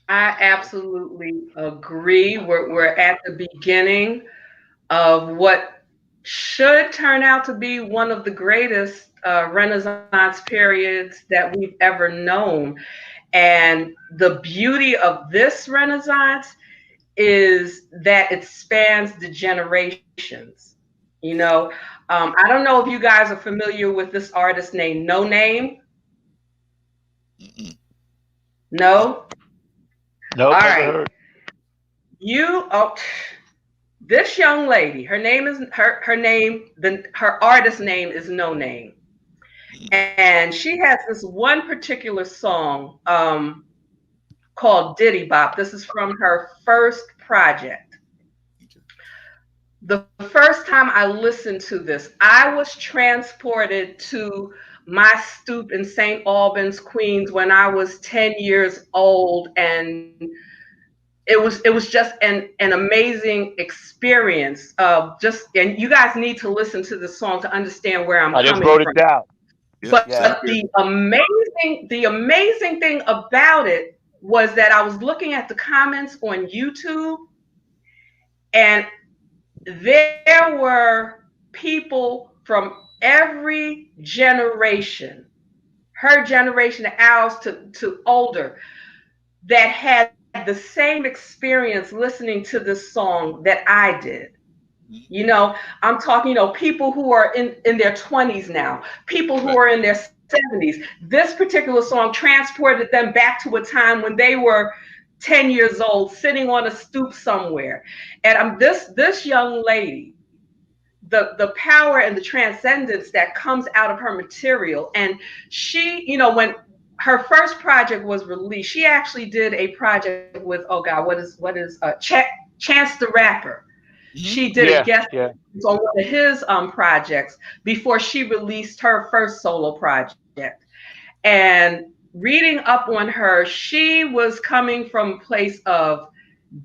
I absolutely agree. We're at the beginning of what should turn out to be one of the greatest Renaissance periods that we've ever known. And the beauty of this Renaissance is that it spans the generations. You know, I don't know if you guys are familiar with this artist named No Name. Mm-mm. No? Nope, All never right. heard. You, oh, this young lady, her name is her artist name is No Name. And she has this one particular song called Diddy Bop. This is from her first project. The first time I listened to this, I was transported to my stoop in St. Albans, Queens, when I was 10 years old, and it was just an amazing experience of just, and you guys need to listen to the song to understand where I'm I just coming wrote it from. down. Yeah, But Yeah. same here. the amazing thing about it was that I was looking at the comments on YouTube, and there were people from every generation, her generation, ours, to older, that had the same experience listening to this song that I did. You know, I'm talking, people who are in their 20s now, people who Right. are in their 70s. This particular song transported them back to a time when they were 10 years old, sitting on a stoop somewhere. And this young lady, the power and the transcendence that comes out of her material. And she, when her first project was released, she actually did a project with, oh God, what is Chance the Rapper. Hmm. She did a Yeah. guest Yeah. on one of his projects before she released her first solo project. And reading up on her, she was coming from a place of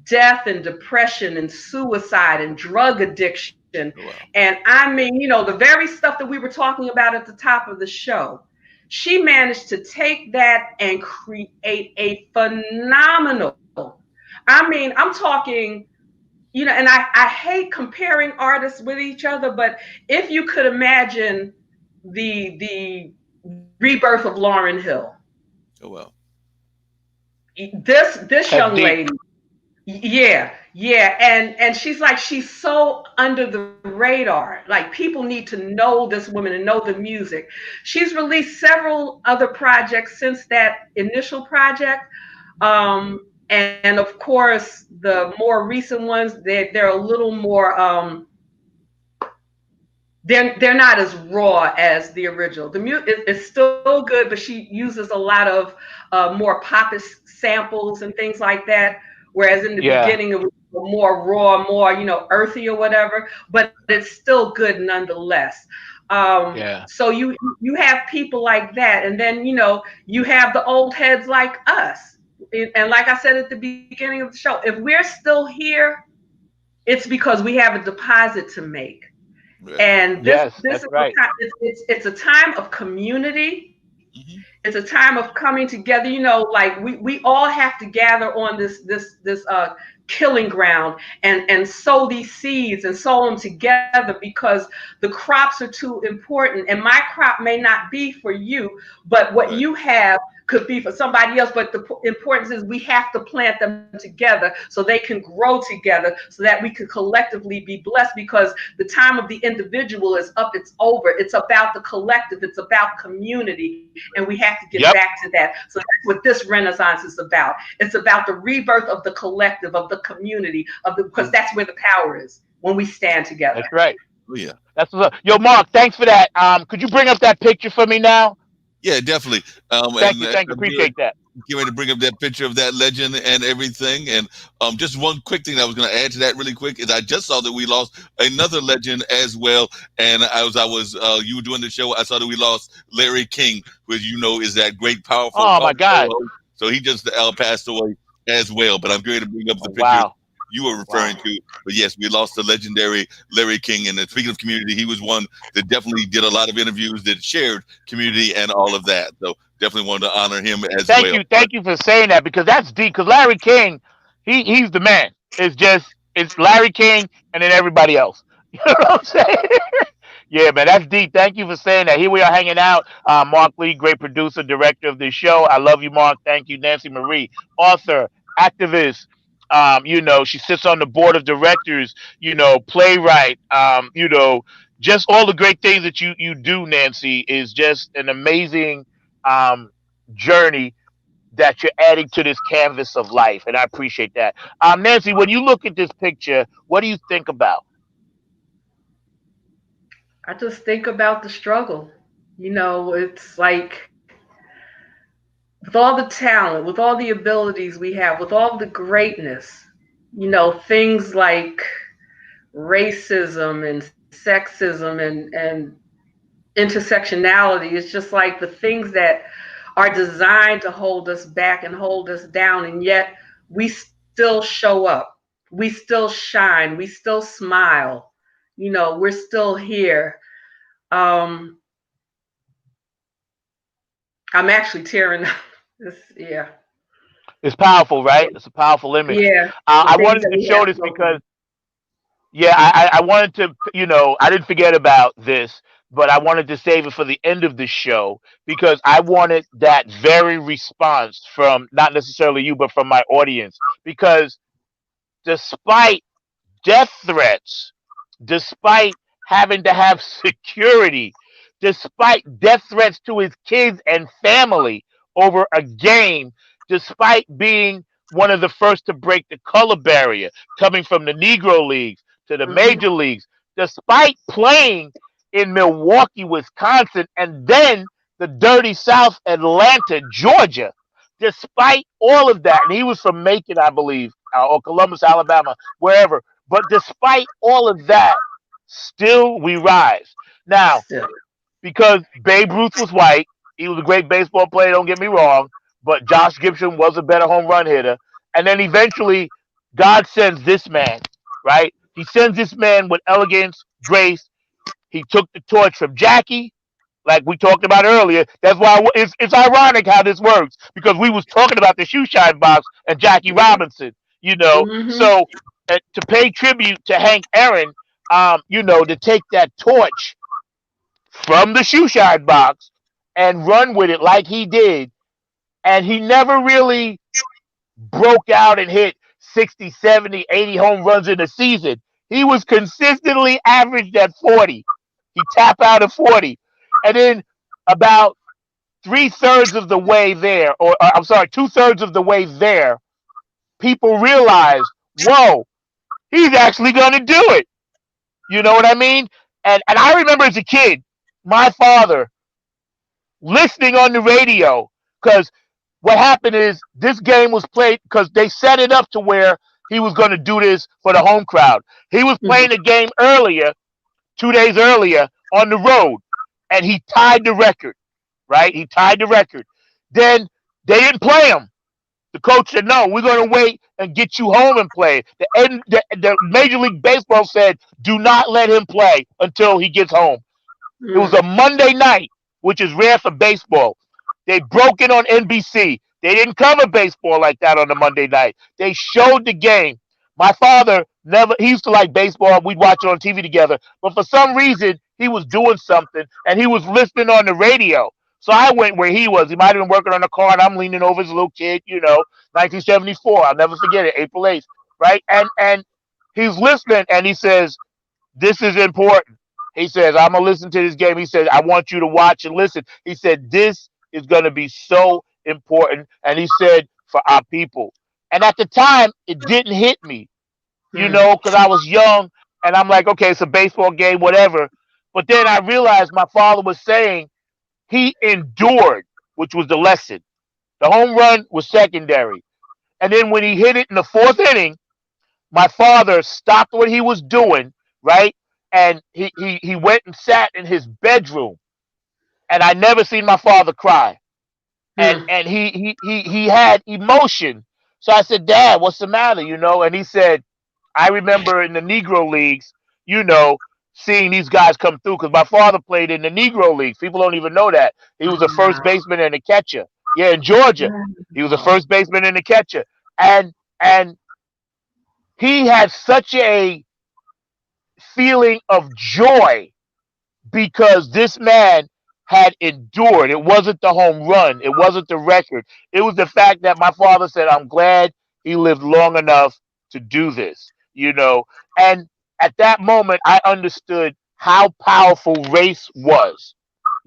death and depression and suicide and drug addiction. Oh, wow. And I mean, the very stuff that we were talking about at the top of the show. She managed to take that and create a phenomenal. I mean, I'm talking, and I hate comparing artists with each other, but if you could imagine the rebirth of Lauryn Hill, Oh well. this That's young deep. lady. Yeah, yeah, and she's so under the radar. Like, people need to know this woman and know the music. She's released several other projects since that initial project, and of course the more recent ones, they're a little more they're not as raw as the original. The music is still good, but she uses a lot of more poppy samples and things like that. Whereas in the Yeah. beginning it was more raw, more earthy or whatever. But it's still good nonetheless. Yeah. So you have people like that, and then you have the old heads like us. And like I said at the beginning of the show, if we're still here, it's because we have a deposit to make. Right. And this Yes, this that's is right. a time, it's a time of community. Hmm. It's a time of coming together. Like we all have to gather on this killing ground and sow these seeds and sow them together, because the crops are too important. And my crop may not be for you, but what Right. you have could be for somebody else. But the importance is we have to plant them together so they can grow together, so that we can collectively be blessed, because the time of the individual is up, it's over. It's about the collective, it's about community, and we have to get Yep. back to that. So that's what this Renaissance is about. It's about the rebirth of the collective, of the community, because that's where the power is, when we stand together. That's right. Oh yeah. That's what's up. Yo, Mark, thanks for that. Could you bring up that picture for me now? Yeah, definitely. Thank And you. Thank you. I'm here Appreciate that. get ready to bring up that picture of that legend and everything. And just one quick thing that I was going to add to that really quick is I just saw that we lost another legend as well. And you were doing the show, I saw that we lost Larry King, who, as you know, is that great, powerful Oh my talk God. show host. So he just passed away as well. But I'm going to bring up the Oh, picture wow. you were referring Wow. to. But yes, we lost the legendary Larry King. And speaking of community, he was one that definitely did a lot of interviews that shared community and all of that. So definitely wanted to honor him as Thank well. you. Thank you for saying that because that's deep. Because Larry King, he's the man. It's Larry King and then everybody else. You know what I'm saying? Yeah, man, that's deep. Thank you for saying that. Here we are hanging out. Mark Lee, great producer, director of this show. I love you, Mark. Thank you, Nancy Marie, author, activist. She sits on the board of directors. Playwright. Just all the great things that you do, Nancy, is just an amazing um, journey that you're adding to this canvas of life, and I appreciate that. Nancy, when you look at this picture, what do you think about? I just think about the struggle. It's like with all the talent, with all the abilities we have, with all the greatness, things like racism and sexism and intersectionality is just like the things that are designed to hold us back and hold us down, and yet we still show up, we still shine, we still smile, we're still here. um I'm actually tearing up. This, yeah, It's powerful, right? It's a powerful image. yeah, the I things wanted that to we show have to this go through. because, yeah, I wanted to, I didn't forget about this, but I wanted to save it for the end of the show because I wanted that very response from not necessarily you, but from my audience. Because despite death threats, despite having to have security, despite death threats to his kids and family over a game, despite being one of the first to break the color barrier, coming from the Negro Leagues to the Hmm. major leagues, despite playing in Milwaukee, Wisconsin, and then the dirty South, Atlanta, Georgia. Despite all of that, and he was from Macon, I believe, or Columbus, Alabama, wherever. But despite all of that, still we rise. Now, Still. because Babe Ruth was white, he was a great baseball player, don't get me wrong, but Josh Gibson was a better home run hitter. And then eventually, God sends this man, right? He sends this man with elegance, grace. He took the torch from Jackie, like we talked about earlier. That's why it's ironic how this works because we was talking about the shoe shine box and Jackie Robinson, Hmm. So to pay tribute to Hank Aaron, to take that torch from the shoe shine box and run with it like he did, and he never really broke out and hit 60, 70, 80 home runs in a season. He was consistently averaged at 40. He tapped out at 40. And then about 3/3 of the way there, or I'm sorry, 2/3 of the way there, people realized, whoa, he's actually going to do it. You know what I mean? And I remember as a kid, my father listening on the radio because what happened is this game was played because they set it up to where he was going to do this for the home crowd. He was Hmm. playing the game earlier, 2 days earlier on the road, and he tied the record, right? He tied the record. Then they didn't play him. The coach said, "No, we're going to wait and get you home and play." The Major League Baseball said, "Do not let him play until he gets home." It was Mm. a Monday night, which is rare for baseball. They broke it on NBC. They didn't cover baseball like that on a Monday night. They showed the game. My father never, he used to like baseball. We'd watch it on TV together. But for some reason, he was doing something and he was listening on the radio. So I went where he was. He might have been working on a car and I'm leaning over as a little kid, 1974. I'll never forget it, April 8th, right? And he's listening and he says, "This is important." He says, "I'm gonna listen to this game." He said, "I want you to watch and listen." He said, "This is gonna be so important." And he said, "For our people." And at the time, it didn't hit me, Mm. because I was young and I'm like, okay, it's a baseball game, whatever. But then I realized my father was saying he endured, which was the lesson. The home run was secondary. And then when he hit it in the fourth inning, my father stopped what he was doing, right? And he went and sat in his bedroom. And I never seen my father cry. And Hmm. he had emotion. So I said, Dad, what's the matter? And he said, I remember in the Negro leagues, seeing these guys come through because my father played in the Negro leagues. People don't even know that. He was a first Wow. baseman and a catcher. Yeah, in Georgia. He was a Wow. first baseman and a catcher. And he had such a feeling of joy because this man had endured. It wasn't the home run. It wasn't the record. It was the fact that my father said, I'm glad he lived long enough to do this. And at that moment, I understood how powerful race was,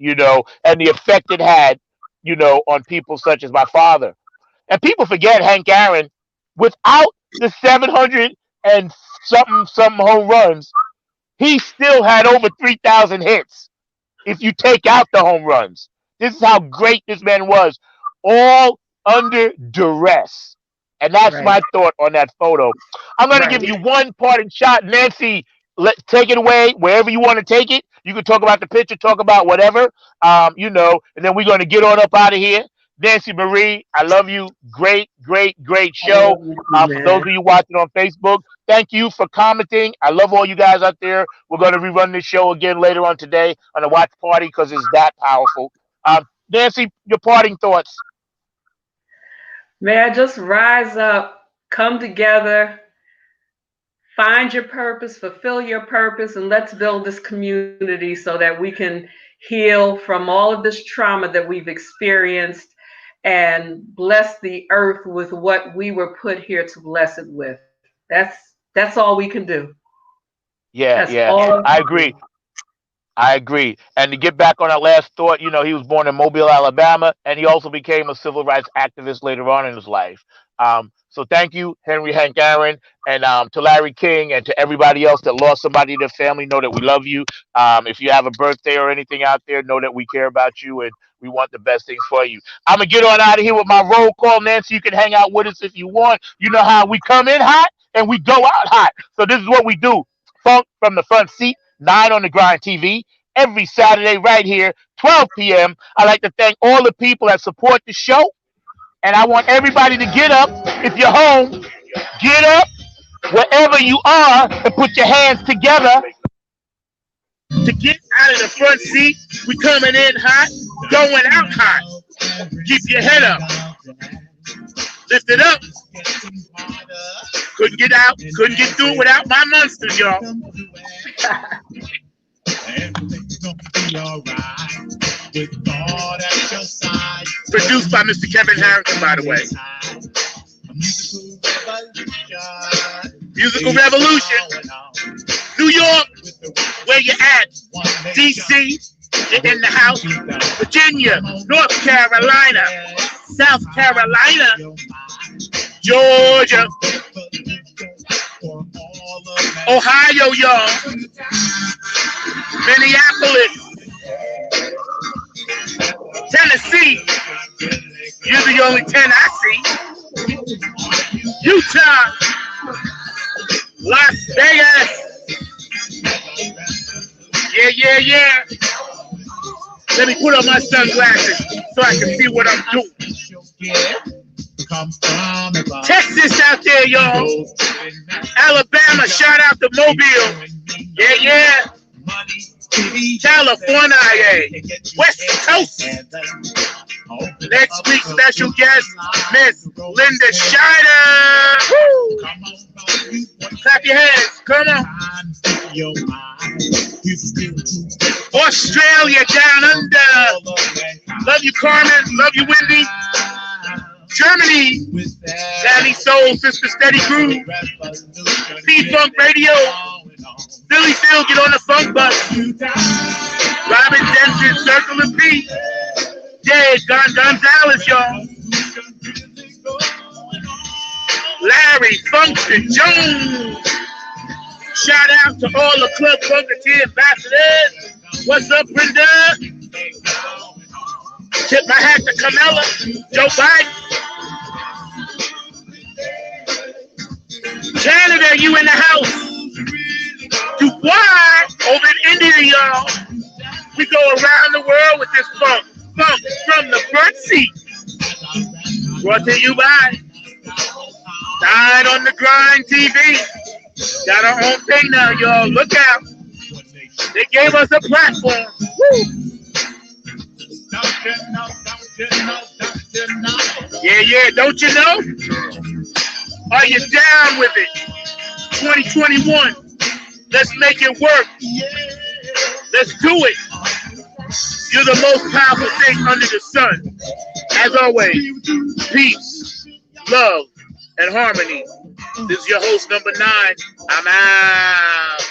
and the effect it had, on people such as my father. And people forget Hank Aaron, without the 700 and something home runs, he still had over 3,000 hits if you take out the home runs. This is how great this man was, all under duress. And that's Right. my thought on that photo. I'm going to give Right. you one parting shot. Nancy, take it away wherever you want to take it. You can talk about the picture, talk about whatever, and then we're going to get on up out of here. Nancy Marie, I love you. Great, great, great I love show. you too, For those man. of you watching on Facebook, thank you for commenting. I love all you guys out there. We're going to rerun this show again later on today on the watch party because it's that powerful. Nancy, your parting thoughts. Man, just rise up, come together, find your purpose, fulfill your purpose, and let's build this community so that we can heal from all of this trauma that we've experienced and bless the earth with what we were put here to bless it with. That's all we can do. Yeah, That's yeah, all we I can agree. do. I agree. And to get back on that last thought, he was born in Mobile, Alabama, and he also became a civil rights activist later on in his life. So thank you, Henry Hank Aaron, and to Larry King, and to everybody else that lost somebody in their family. Know that we love you. If you have a birthday or anything out there, know that we care about you and we want the best things for you. I'm gonna get on out of here with my roll call, Nancy. You can hang out with us if you want. You know how we come in hot and we go out hot. So this is what we do. Funk from the front seat. 9 on the Grind TV every Saturday right here, 12 p.m. I'd like to thank all the people that support the show. And I want everybody to get up. If you're home, get up wherever you are and put your hands together. To get out of the front seat, we coming in hot, going out hot. Keep your head up. Lift it up. Couldn't get out, couldn't get through without my monsters, y'all. Produced by Mr. Kevin Harrington, by the way. Musical Revolution. New York, where you at? DC, you're in the house. Virginia, North Carolina, South Carolina, Georgia, Ohio, y'all. Minneapolis, Tennessee. You're the only 10 I see. Utah, Las Vegas. Yeah. Let me put on my sunglasses so I can see what I'm doing. Texas out there, y'all. Alabama, shout out to Mobile. Yeah. California, West Coast. Next week's special guest, Miss Linda Scheider. Woo! Clap your hands, come on. Australia down under. Love you, Carmen. Love you, Wendy. Germany, Danny Soul, Sister Steady Groove. P-Funk Radio. Philly Phil, get on the funk bus. Robin Denton, Circle of P. Yeah, Gonzalez, y'all. Larry Function Jones. Shout out to all the Club Funketeer ambassadors. What's up, Brenda? tip my hat to Kamala, Joe Biden. Canada, you in the house. Dubai over in India, y'all. We go around the world with this funk. Funk from the front seat. Brought to you by Died on the Grind TV. Got our own thing now, y'all. Look out. They gave us a platform. Woo. Yeah, don't you know? Are you down with it? 2021. Let's make it work. Let's do it. You're the most powerful thing under the sun. As always, peace, love, and harmony. This is your host, number 9. I'm out.